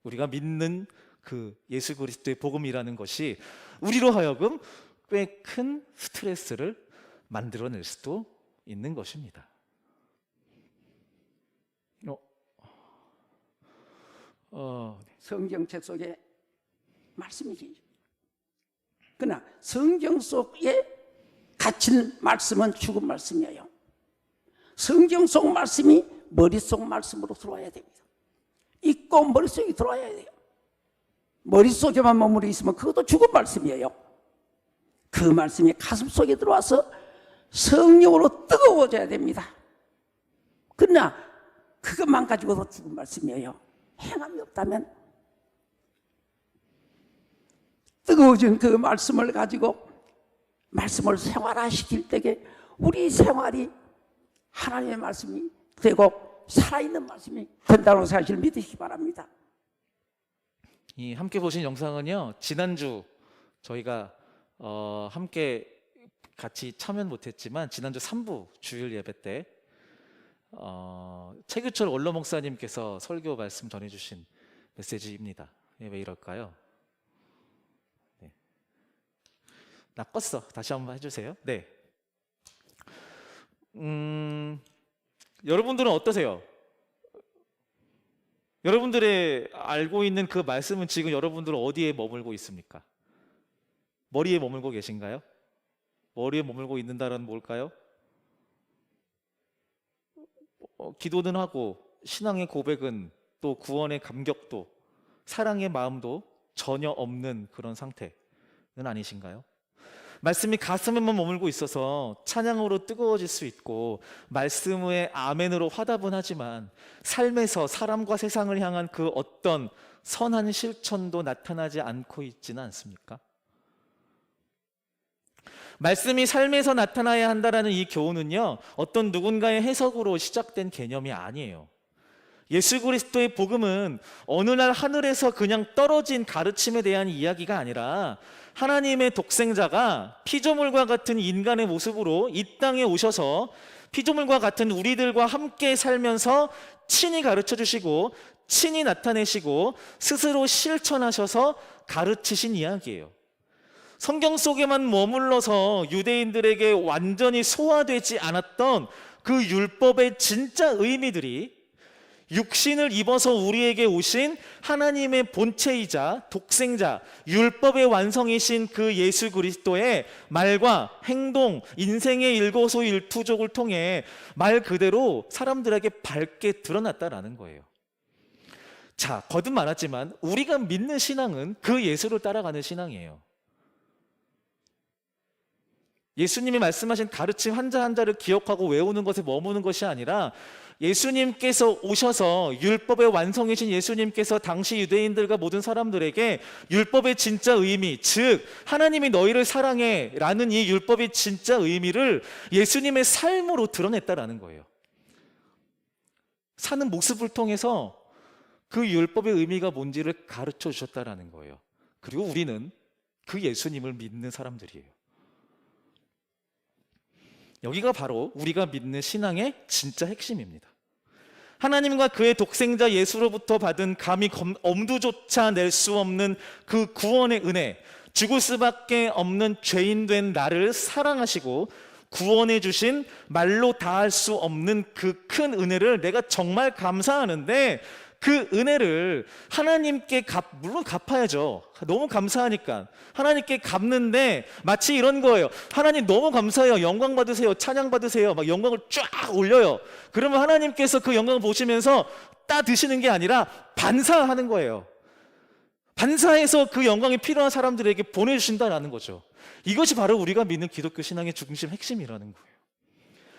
우리가 믿는 그 예수 그리스도의 복음이라는 것이 우리로 하여금 꽤 큰 스트레스를 만들어낼 수도 있는 것입니다. 성경책 속에 말씀이지. 그러나 성경 속에 갇힌 말씀은 죽은 말씀이에요. 성경 속 말씀이 머릿속 말씀으로 들어와야 됩니다. 있고 머릿속에 들어와야 돼요. 머릿속에만 머무르 있으면 그것도 죽은 말씀이에요. 그 말씀이 가슴속에 들어와서 성령으로 뜨거워져야 됩니다. 그러나 그것만 가지고도 죽은 말씀이에요. 행함이 없다면 뜨거워진 그 말씀을 가지고 말씀을 생활화시킬 때에 우리 생활이 하나님의 말씀이 되고 살아있는 말씀이 된다는 사실을 믿으시기 바랍니다. 이 함께 보신 영상은요, 지난주 저희가 함께 같이 참여는 못했지만 지난주 3부 주일 예배 때 최규철 원로 목사님께서 설교 말씀 전해주신 메시지입니다. 왜 이럴까요? 네. 나 껐어. 다시 한번 해주세요. 네. 여러분들은 어떠세요? 여러분들의 알고 있는 그 말씀은 지금 여러분들은 어디에 머물고 있습니까? 머리에 머물고 계신가요? 머리에 머물고 있는다는 뭘까요? 기도는 하고 신앙의 고백은 또 구원의 감격도 사랑의 마음도 전혀 없는 그런 상태는 아니신가요? 말씀이 가슴에만 머물고 있어서 찬양으로 뜨거워질 수 있고 말씀의 아멘으로 화답은 하지만 삶에서 사람과 세상을 향한 그 어떤 선한 실천도 나타나지 않고 있지는 않습니까? 말씀이 삶에서 나타나야 한다는 이 교훈은요, 어떤 누군가의 해석으로 시작된 개념이 아니에요. 예수 그리스도의 복음은 어느 날 하늘에서 그냥 떨어진 가르침에 대한 이야기가 아니라 하나님의 독생자가 피조물과 같은 인간의 모습으로 이 땅에 오셔서 피조물과 같은 우리들과 함께 살면서 친히 가르쳐 주시고 친히 나타내시고 스스로 실천하셔서 가르치신 이야기예요. 성경 속에만 머물러서 유대인들에게 완전히 소화되지 않았던 그 율법의 진짜 의미들이 육신을 입어서 우리에게 오신 하나님의 본체이자 독생자, 율법의 완성이신 그 예수 그리스도의 말과 행동, 인생의 일거수일투족을 통해 말 그대로 사람들에게 밝게 드러났다라는 거예요. 자, 거듭 말하지만 우리가 믿는 신앙은 그 예수를 따라가는 신앙이에요. 예수님이 말씀하신 가르침 한자 한자를 기억하고 외우는 것에 머무는 것이 아니라 예수님께서 오셔서 율법의 완성이신 예수님께서 당시 유대인들과 모든 사람들에게 율법의 진짜 의미, 즉 하나님이 너희를 사랑해 라는 이 율법의 진짜 의미를 예수님의 삶으로 드러냈다라는 거예요. 사는 모습을 통해서 그 율법의 의미가 뭔지를 가르쳐 주셨다라는 거예요. 그리고 우리는 그 예수님을 믿는 사람들이에요. 여기가 바로 우리가 믿는 신앙의 진짜 핵심입니다. 하나님과 그의 독생자 예수로부터 받은 감히 엄두조차 낼 수 없는 그 구원의 은혜, 죽을 수밖에 없는 죄인된 나를 사랑하시고 구원해 주신 말로 다할 수 없는 그 큰 은혜를 내가 정말 감사하는데 그 은혜를 하나님께 물론 갚아야죠. 너무 감사하니까. 하나님께 갚는데 마치 이런 거예요. 하나님 너무 감사해요. 영광 받으세요. 찬양 받으세요. 막 영광을 쫙 올려요. 그러면 하나님께서 그 영광을 보시면서 따 드시는 게 아니라 반사하는 거예요. 반사해서 그 영광이 필요한 사람들에게 보내주신다라는 거죠. 이것이 바로 우리가 믿는 기독교 신앙의 중심 핵심이라는 거예요.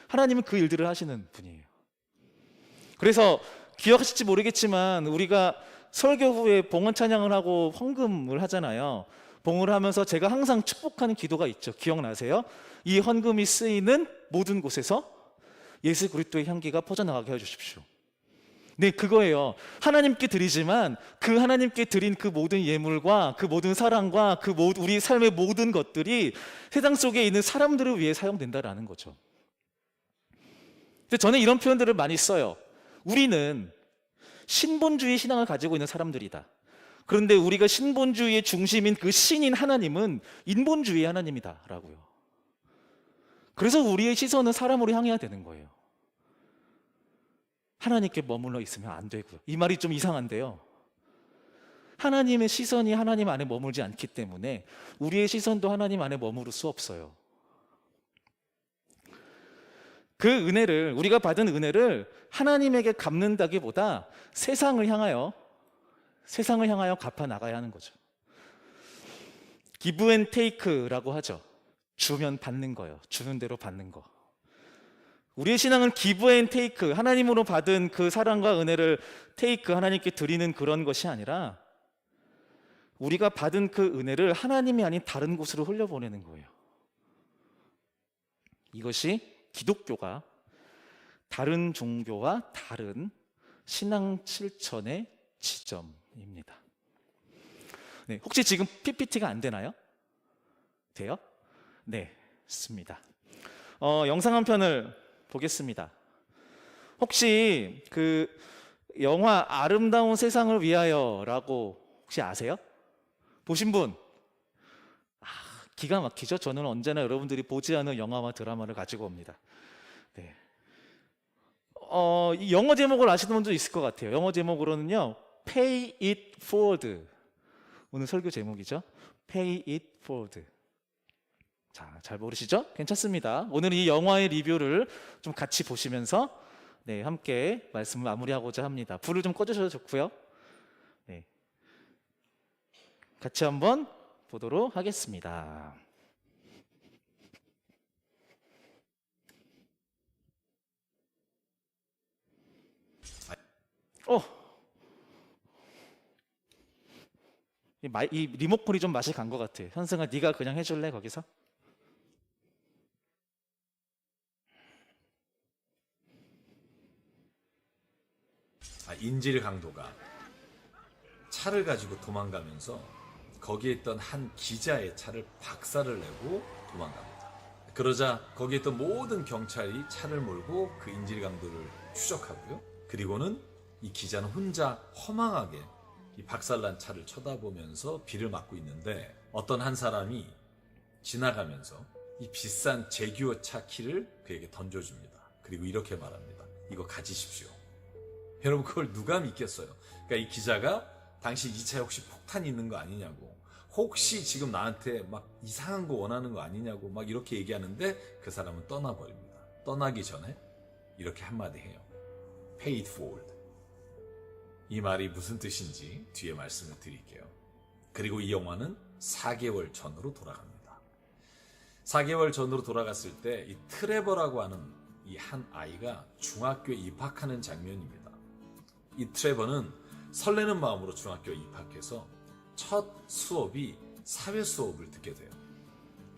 하나님은 그 일들을 하시는 분이에요. 그래서 기억하실지 모르겠지만 우리가 설교 후에 봉헌 찬양을 하고 헌금을 하잖아요. 봉헌을 하면서 제가 항상 축복하는 기도가 있죠. 기억나세요? 이 헌금이 쓰이는 모든 곳에서 예수 그리스도의 향기가 퍼져나가게 해주십시오. 네, 그거예요. 하나님께 드리지만 그 하나님께 드린 그 모든 예물과 그 모든 사랑과 우리 삶의 모든 것들이 세상 속에 있는 사람들을 위해 사용된다라는 거죠. 근데 저는 이런 표현들을 많이 써요. 우리는 신본주의 신앙을 가지고 있는 사람들이다. 그런데 우리가 신본주의의 중심인 그 신인 하나님은 인본주의의 하나님이다 라고요. 그래서 우리의 시선은 사람으로 향해야 되는 거예요. 하나님께 머물러 있으면 안 되고요. 이 말이 좀 이상한데요. 하나님의 시선이 하나님 안에 머물지 않기 때문에 우리의 시선도 하나님 안에 머무를 수 없어요. 그 은혜를, 우리가 받은 은혜를 하나님에게 갚는다기보다 세상을 향하여 갚아 나가야 하는 거죠. give and take라고 하죠. 주면 받는 거예요. 주는 대로 받는 거. 우리의 신앙은 give and take, 하나님으로 받은 그 사랑과 은혜를 take, 하나님께 드리는 그런 것이 아니라 우리가 받은 그 은혜를 하나님이 아닌 다른 곳으로 흘려보내는 거예요. 이것이 기독교가 다른 종교와 다른 신앙 실천의 지점입니다. 네, 혹시 지금 PPT가 안 되나요? 돼요? 네, 좋습니다. 영상 한 편을 보겠습니다. 혹시 그 영화 아름다운 세상을 위하여라고 혹시 아세요? 보신 분? 기가 막히죠? 저는 언제나 여러분들이 보지 않은 영화와 드라마를 가지고 옵니다. 네. 이 영어 제목을 아시는 분도 있을 것 같아요. 영어 제목으로는요, Pay It Forward. 오늘 설교 제목이죠. Pay It Forward. 자, 잘 모르시죠? 괜찮습니다. 오늘 이 영화의 리뷰를 좀 같이 보시면서 네, 함께 말씀을 마무리하고자 합니다. 불을 좀 꺼주셔도 좋고요. 네. 같이 한번 보도록 하겠습니다. 이 리모컨이 좀 맛이 간 것 같아. 현승아, 네가 그냥 해줄래 거기서? 인질 강도가 차를 가지고 도망가면서 거기에 있던 한 기자의 차를 박살을 내고 도망갑니다. 그러자 거기에 있던 모든 경찰이 차를 몰고 그 인질 강도를 추적하고요. 그리고는 이 기자는 혼자 허망하게 이 박살난 차를 쳐다보면서 비를 맞고 있는데 어떤 한 사람이 지나가면서 이 비싼 제규어차 키를 그에게 던져줍니다. 그리고 이렇게 말합니다. 이거 가지십시오. 여러분, 그걸 누가 믿겠어요? 그러니까 이 기자가 당시 이 차에 혹시 폭탄이 있는 거 아니냐고, 혹시 지금 나한테 막 이상한 거 원하는 거 아니냐고 막 이렇게 얘기하는데 그 사람은 떠나버립니다. 떠나기 전에 이렇게 한마디 해요. Pay it forward. 이 말이 무슨 뜻인지 뒤에 말씀을 드릴게요. 그리고 이 영화는 4개월 전으로 돌아갑니다. 4개월 전으로 돌아갔을 때 이 트레버라고 하는 이 한 아이가 중학교에 입학하는 장면입니다. 이 트레버는 설레는 마음으로 중학교에 입학해서 첫 수업이 사회 수업을 듣게 돼요.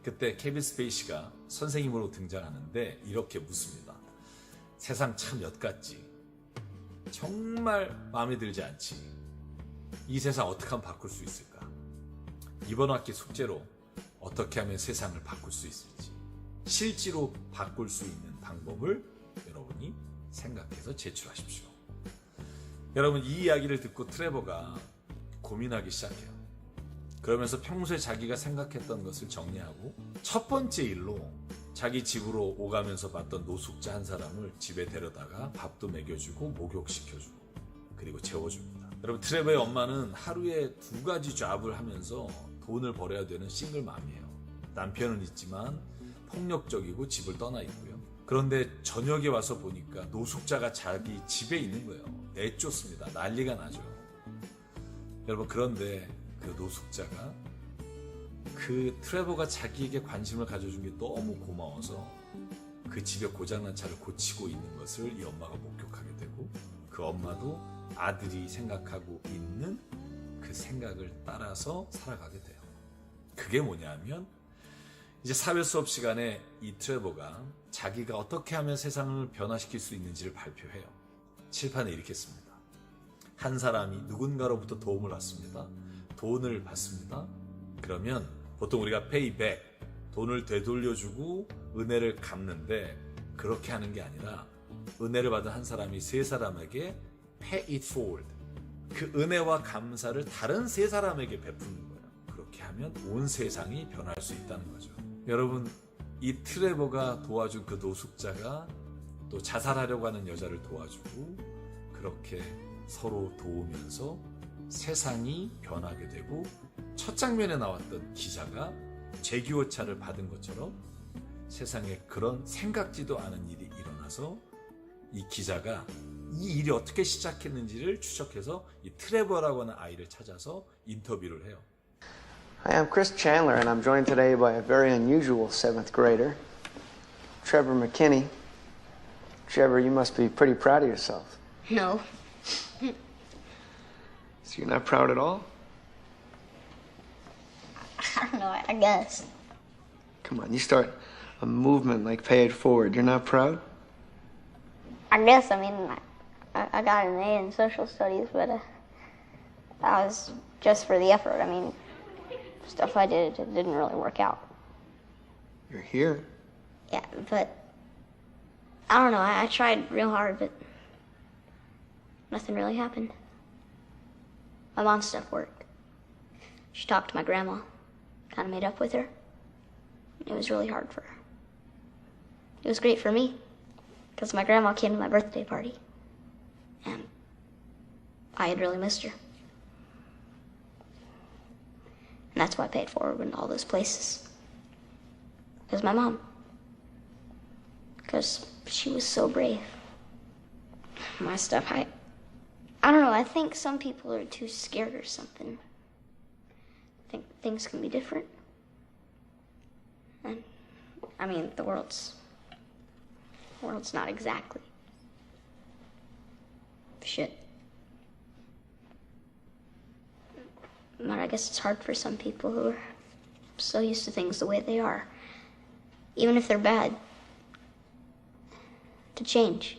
그때 케빈 스페이시가 선생님으로 등장하는데 이렇게 묻습니다. 세상 참 엿같지. 정말 마음에 들지 않지. 이 세상 어떻게 하면 바꿀 수 있을까? 이번 학기 숙제로 어떻게 하면 세상을 바꿀 수 있을지, 실제로 바꿀 수 있는 방법을 여러분이 생각해서 제출하십시오. 여러분, 이 이야기를 듣고 트레버가 고민하기 시작해요. 그러면서 평소에 자기가 생각했던 것을 정리하고 첫 번째 일로 자기 집으로 오가면서 봤던 노숙자 한 사람을 집에 데려다가 밥도 먹여주고 목욕시켜주고, 그리고 재워줍니다. 여러분, 트레버의 엄마는 하루에 2가지 잡을 하면서 돈을 벌어야 되는 싱글맘이에요. 남편은 있지만 폭력적이고 집을 떠나 있고요. 그런데 저녁에 와서 보니까 노숙자가 자기 집에 있는 거예요. 내쫓습니다. 난리가 나죠. 여러분, 그런데 그 노숙자가 그 트레버가 자기에게 관심을 가져준 게 너무 고마워서 그 집에 고장난 차를 고치고 있는 것을 이 엄마가 목격하게 되고, 그 엄마도 아들이 생각하고 있는 그 생각을 따라서 살아가게 돼요. 그게 뭐냐면, 이제 사회 수업 시간에 이 트레버가 자기가 어떻게 하면 세상을 변화시킬 수 있는지를 발표해요. 칠판에 이렇게 씁니다. 한 사람이 누군가로부터 도움을 받습니다. 돈을 받습니다. 그러면 보통 우리가 payback, 돈을 되돌려주고 은혜를 갚는데, 그렇게 하는 게 아니라 은혜를 받은 한 사람이 3사람에게 pay it forward, 그 은혜와 감사를 다른 3사람에게 베푸는 거예요. 그렇게 하면 온 세상이 변할 수 있다는 거죠. 여러분, 이 트레버가 도와준 그 노숙자가 또 자살하려고 하는 여자를 도와주고, 그렇게 서로 도우면서 세상이 변하게 되고, 첫 장면에 나왔던 기자가 재규어차를 받은 것처럼 세상에 그런 생각지도 않은 일이 일어나서 이 기자가 이 일이 어떻게 시작했는지를 추적해서 이 트레버라고 하는 아이를 찾아서 인터뷰를 해요. Hi, I'm Chris Chandler, and I'm joined today by a very unusual 7th grader, Trevor McKinney. Trevor, you must be pretty proud of yourself. No. So you're not proud at all? I don't know, I guess. Come on, you start a movement like Pay It Forward. You're not proud? I guess, I mean, I got an A in social studies, but that was just for the effort. I mean, stuff I did, it didn't really work out. You're here. Yeah, but I don't know, I tried real hard, but nothing really happened. My mom's stuff worked. She talked to my grandma, kind of made up with her. It was really hard for her. It was great for me, because my grandma came to my birthday party, and I had really missed her. And that's why I paid forward in all those places. Because my mom. Because she was so brave. My stuff, I don't know, I think some people are too scared or something. I think things can be different. And, I mean, the world's not exactly shit. But I guess it's hard for some people who are so used to things the way they are, even if they're bad, to change.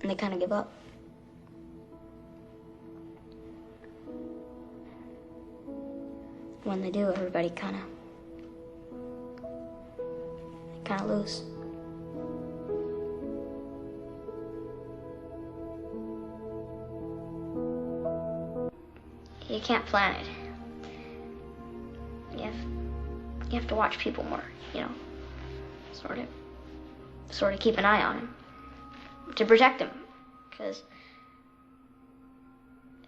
And they kind of give up. When they do, everybody kind of lose. You can't plan it. You have to watch people more, you know, sort of keep an eye on them to protect them, because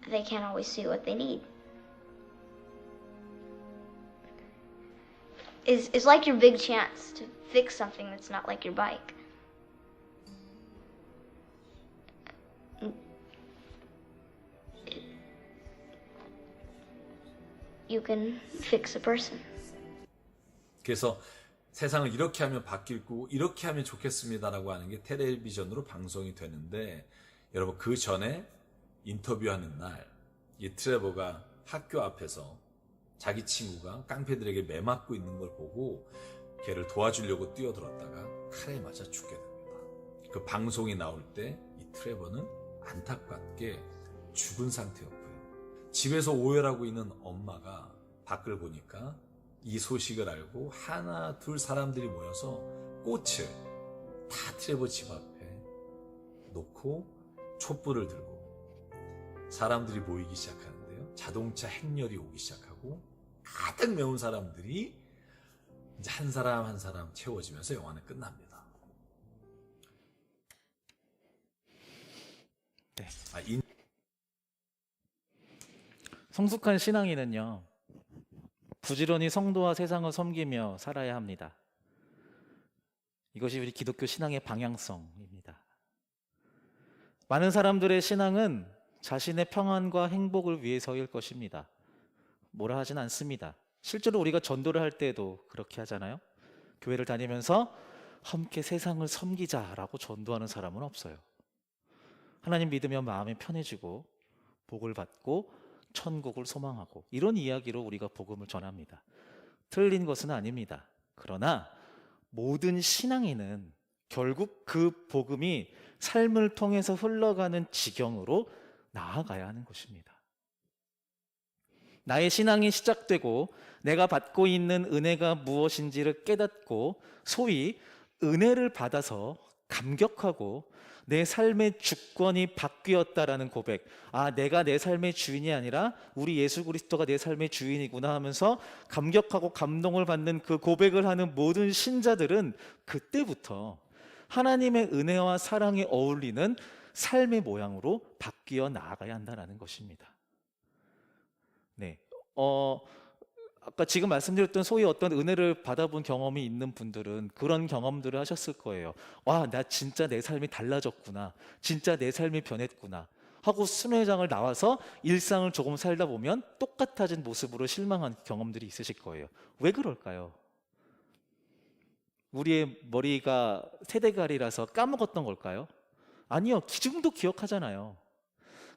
they can't always see what they need. It's like your big chance to fix something that's not like your bike. You can fix a person. 그래서 세상을 이렇게 하면 바뀌고 이렇게 하면 좋겠습니다라고 하는 게 텔레비전으로 방송이 되는데, 여러분, 그 전에 인터뷰하는 날 이 트레버가 학교 앞에서 자기 친구가 깡패들에게 매맞고 있는 걸 보고 걔를 도와주려고 뛰어들었다가 칼에 맞아 죽게 됩니다. 그 방송이 나올 때 이 트레버는 안타깝게 죽은 상태였고요. 집에서 오열하고 있는 엄마가 밖을 보니까 이 소식을 알고 하나 둘 사람들이 모여서 꽃을 다 트레버 집 앞에 놓고 촛불을 들고 사람들이 모이기 시작하는데요. 자동차 행렬이 오기 시작하고 가득 메운 사람들이 이제 한 사람 한 사람 채워지면서 영화는 끝납니다. 아, 성숙한 신앙인은요, 부지런히 성도와 세상을 섬기며 살아야 합니다. 이것이 우리 기독교 신앙의 방향성입니다. 많은 사람들의 신앙은 자신의 평안과 행복을 위해서일 것입니다. 뭐라 하진 않습니다. 실제로 우리가 전도를 할 때도 그렇게 하잖아요. 교회를 다니면서 함께 세상을 섬기자라고 전도하는 사람은 없어요. 하나님 믿으면 마음이 편해지고 복을 받고 천국을 소망하고 이런 이야기로 우리가 복음을 전합니다. 틀린 것은 아닙니다. 그러나 모든 신앙인은 결국 그 복음이 삶을 통해서 흘러가는 지경으로 나아가야 하는 것입니다. 나의 신앙이 시작되고 내가 받고 있는 은혜가 무엇인지를 깨닫고 소위 은혜를 받아서 감격하고 내 삶의 주권이 바뀌었다라는 고백, 아, 내가 내 삶의 주인이 아니라 우리 예수 그리스도가 내 삶의 주인이구나 하면서 감격하고 감동을 받는 그 고백을 하는 모든 신자들은 그때부터 하나님의 은혜와 사랑에 어울리는 삶의 모양으로 바뀌어 나아가야 한다는 것입니다. 네, 아까 지금 말씀드렸던 소위 어떤 은혜를 받아본 경험이 있는 분들은 그런 경험들을 하셨을 거예요. 와, 나 진짜 내 삶이 달라졌구나. 진짜 내 삶이 변했구나. 하고 순회장을 나와서 일상을 조금 살다 보면 똑같아진 모습으로 실망한 경험들이 있으실 거예요. 왜 그럴까요? 우리의 머리가 세대갈이라서 까먹었던 걸까요? 아니요, 지금도 기억하잖아요.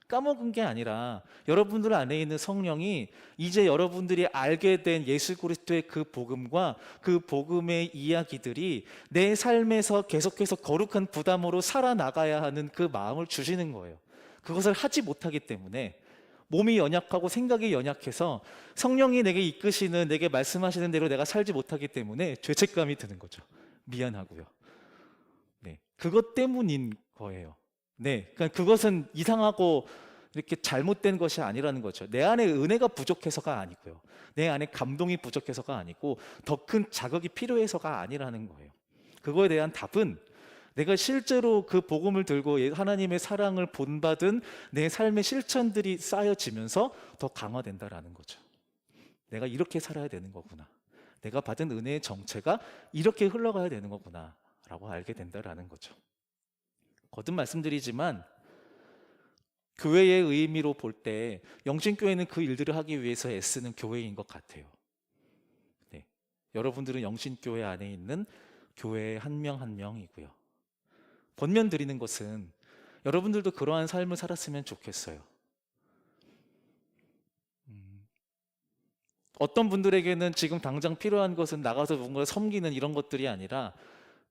까먹은 게 아니라 여러분들 안에 있는 성령이 이제 여러분들이 알게 된 예수 그리스도의 그 복음과 그 복음의 이야기들이 내 삶에서 계속해서 거룩한 부담으로 살아나가야 하는 그 마음을 주시는 거예요. 그것을 하지 못하기 때문에 몸이 연약하고 생각이 연약해서 성령이 내게 이끄시는, 내게 말씀하시는 대로 내가 살지 못하기 때문에 죄책감이 드는 거죠. 미안하고요. 네, 그것 때문인 거예요. 네, 그러니까 그것은 이상하고 이렇게 잘못된 것이 아니라는 거죠. 내 안에 은혜가 부족해서가 아니고요. 내 안에 감동이 부족해서가 아니고 더 큰 자극이 필요해서가 아니라는 거예요. 그거에 대한 답은 내가 실제로 그 복음을 들고 하나님의 사랑을 본받은 내 삶의 실천들이 쌓여지면서 더 강화된다라는 거죠. 내가 이렇게 살아야 되는 거구나. 내가 받은 은혜의 정체가 이렇게 흘러가야 되는 거구나 라고 알게 된다라는 거죠. 거듭 말씀드리지만 교회의 의미로 볼 때 영신교회는 그 일들을 하기 위해서 애쓰는 교회인 것 같아요. 네, 여러분들은 영신교회 안에 있는 교회의 한 명 한 명이고요. 권면 드리는 것은 여러분들도 그러한 삶을 살았으면 좋겠어요. 어떤 분들에게는 지금 당장 필요한 것은 나가서 뭔가 섬기는 이런 것들이 아니라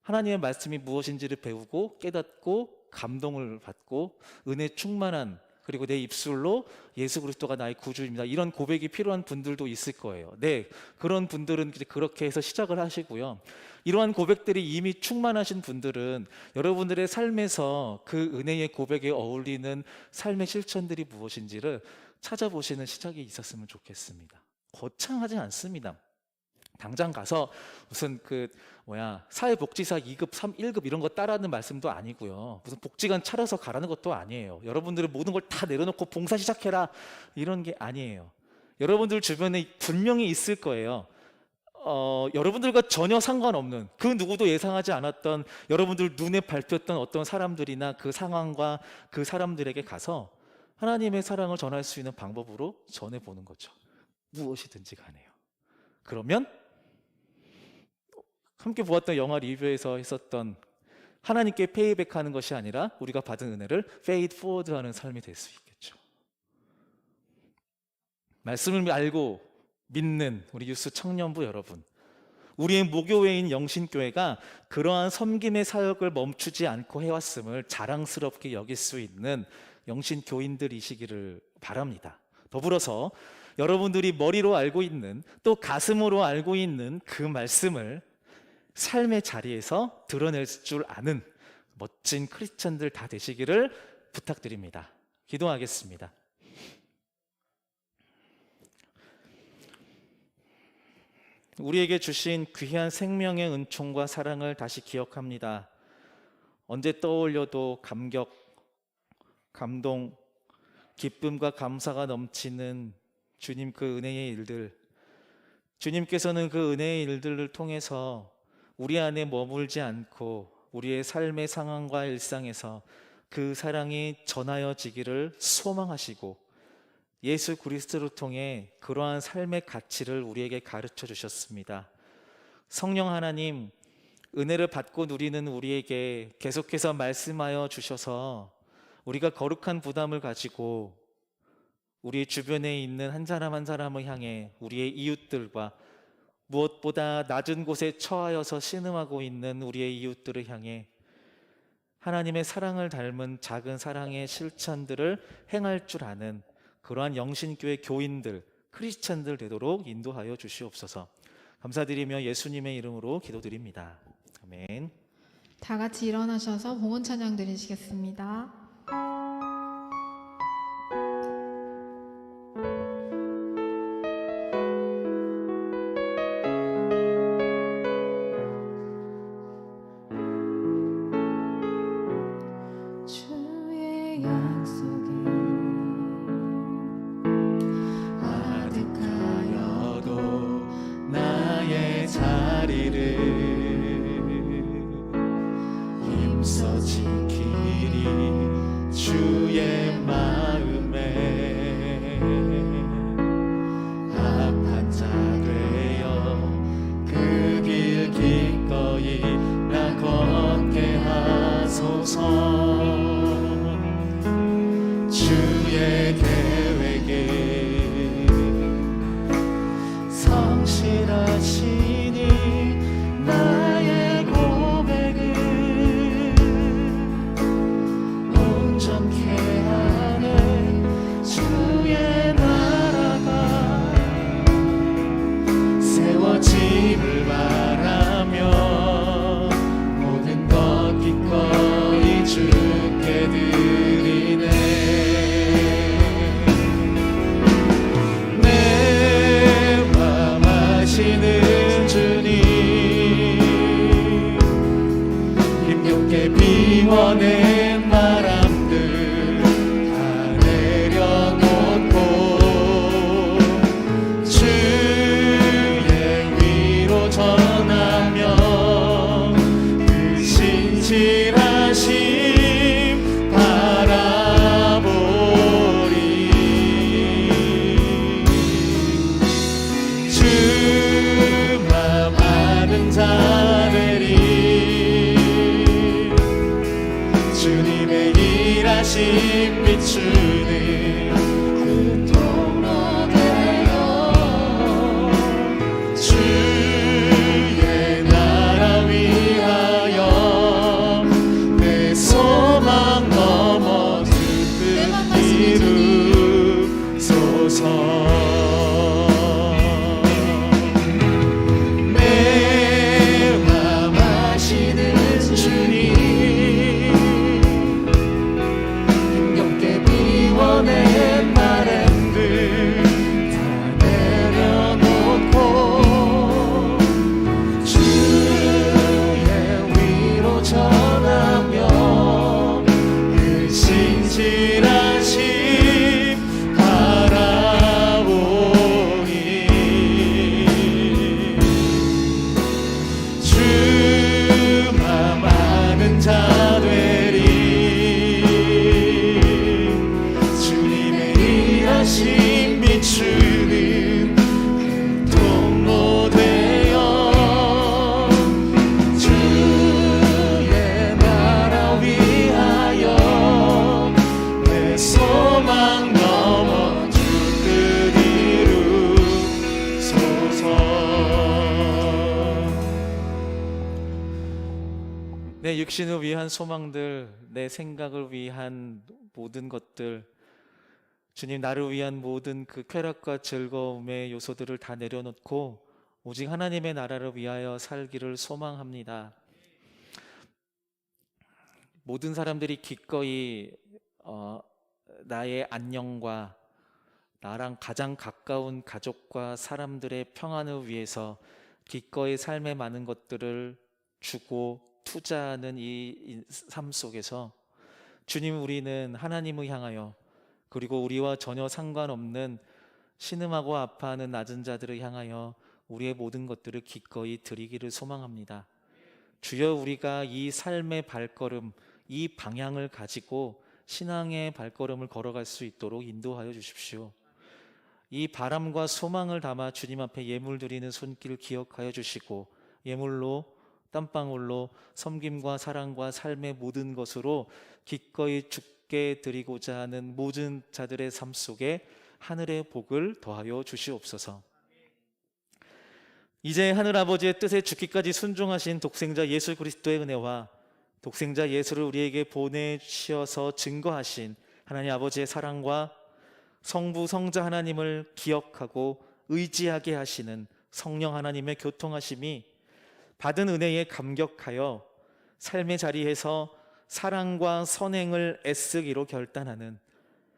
하나님의 말씀이 무엇인지를 배우고 깨닫고 감동을 받고 은혜 충만한, 그리고 내 입술로 예수 그리스도가 나의 구주입니다, 이런 고백이 필요한 분들도 있을 거예요. 네, 그런 분들은 그렇게 해서 시작을 하시고요. 이러한 고백들이 이미 충만하신 분들은 여러분들의 삶에서 그 은혜의 고백에 어울리는 삶의 실천들이 무엇인지를 찾아보시는 시작이 있었으면 좋겠습니다. 거창하지 않습니다. 당장 가서 무슨 사회복지사 2급, 1급 이런 거 따라하는 말씀도 아니고요. 무슨 복지관 차려서 가라는 것도 아니에요. 여러분들은 모든 걸 다 내려놓고 봉사 시작해라 이런 게 아니에요. 여러분들 주변에 분명히 있을 거예요. 여러분들과 전혀 상관없는, 그 누구도 예상하지 않았던, 여러분들 눈에 밟혔던 어떤 사람들이나 그 상황과 그 사람들에게 가서 하나님의 사랑을 전할 수 있는 방법으로 전해보는 거죠. 무엇이든지 간에요. 그러면 함께 보았던 영화 리뷰에서 했었던 하나님께 페이백하는 것이 아니라 우리가 받은 은혜를 페이드 포워드하는 삶이 될 수 있겠죠. 말씀을 알고 믿는 우리 유스 청년부 여러분, 우리의 모교회인 영신교회가 그러한 섬김의 사역을 멈추지 않고 해왔음을 자랑스럽게 여길 수 있는 영신교인들이시기를 바랍니다. 더불어서 여러분들이 머리로 알고 있는, 또 가슴으로 알고 있는 그 말씀을 삶의 자리에서 드러낼 줄 아는 멋진 크리스찬들 다 되시기를 부탁드립니다. 기도하겠습니다. 우리에게 주신 귀한 생명의 은총과 사랑을 다시 기억합니다. 언제 떠올려도 감동, 기쁨과 감사가 넘치는 주님 그 은혜의 일들, 주님께서는 그 은혜의 일들을 통해서 우리 안에 머물지 않고 우리의 삶의 상황과 일상에서 그 사랑이 전하여지기를 소망하시고 예수 그리스도를 통해 그러한 삶의 가치를 우리에게 가르쳐 주셨습니다. 성령 하나님, 은혜를 받고 누리는 우리에게 계속해서 말씀하여 주셔서 우리가 거룩한 부담을 가지고 우리 주변에 있는 한 사람 한 사람을 향해 우리의 이웃들과 무엇보다 낮은 곳에 처하여서 신음하고 있는 우리의 이웃들을 향해 하나님의 사랑을 닮은 작은 사랑의 실천들을 행할 줄 아는 그러한 영신교회 교인들, 크리스찬들 되도록 인도하여 주시옵소서. 감사드리며 예수님의 이름으로 기도드립니다. 아멘. 다 같이 일어나셔서 봉헌 찬양 드리시겠습니다. 주의 약속이 아득하여도 나의 자리를 힘써 지키리 주의 마음에 합한 자 되어 그 길 기꺼이 나 걷게 하소서. 주의 계획에 성실하시니 나의 고백을 온전케 하네. 주의 나라가 세워짐을 바라며 모든 것 기꺼이 주께 드리네. 내와 마시는 주님, 힘겹게 비워낸 바람들 다 내려놓고 주의 위로 전하며 그 신실하심 바라보리. 주만 아는 자들이 주님의 일하심 비추는 그 통로 되어 주의 나라 위하여 내 소망 넘어 주 뜻 이루소서. 내와 마시는 주님, 힘겹게 비워낸 바람들 다 내려놓고 주의 위로 전하며 그 신실하심 바라보니 주만 아는 자 되리. 주님의 일하심 비추는 그 통로 되어 주의 나라 위하여 내 소망 넘어 주 뜻 이루소서. 내 육신을 위한 소망들, 내 생각을 위한 모든 것들, 주님 나를 위한 모든 그 쾌락과 즐거움의 요소들을 다 내려놓고 오직 하나님의 나라를 위하여 살기를 소망합니다. 모든 사람들이 기꺼이 나의 안녕과 나랑 가장 가까운 가족과 사람들의 평안을 위해서 기꺼이 삶의 많은 것들을 주고 투자하는 이 삶 속에서 주님, 우리는 하나님을 향하여 그리고 우리와 전혀 상관없는 신음하고 아파하는 낮은 자들을 향하여 우리의 모든 것들을 기꺼이 드리기를 소망합니다. 주여, 우리가 이 삶의 발걸음, 이 방향을 가지고 신앙의 발걸음을 걸어갈 수 있도록 인도하여 주십시오. 이 바람과 소망을 담아 주님 앞에 예물 드리는 손길을 기억하여 주시고 예물로, 땀방울로 섬김과 사랑과 삶의 모든 것으로 기꺼이 주께 드리고자 하는 모든 자들의 삶 속에 하늘의 복을 더하여 주시옵소서. 이제 하늘아버지의 뜻에 죽기까지 순종하신 독생자 예수 그리스도의 은혜와 독생자 예수를 우리에게 보내주셔서 증거하신 하나님 아버지의 사랑과 성부 성자 하나님을 기억하고 의지하게 하시는 성령 하나님의 교통하심이 받은 은혜에 감격하여 삶의 자리에서 사랑과 선행을 애쓰기로 결단하는,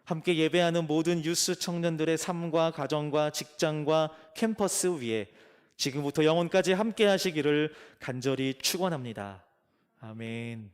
함께 예배하는 모든 유스 청년들의 삶과 가정과 직장과 캠퍼스 위에 지금부터 영원까지 함께 하시기를 간절히 축원합니다. 아멘.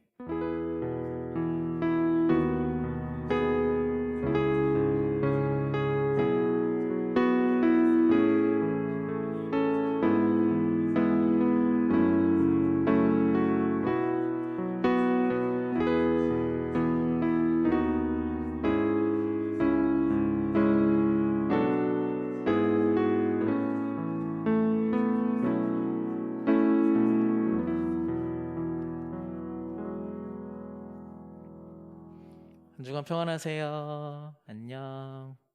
한 주간 평안하세요. 안녕.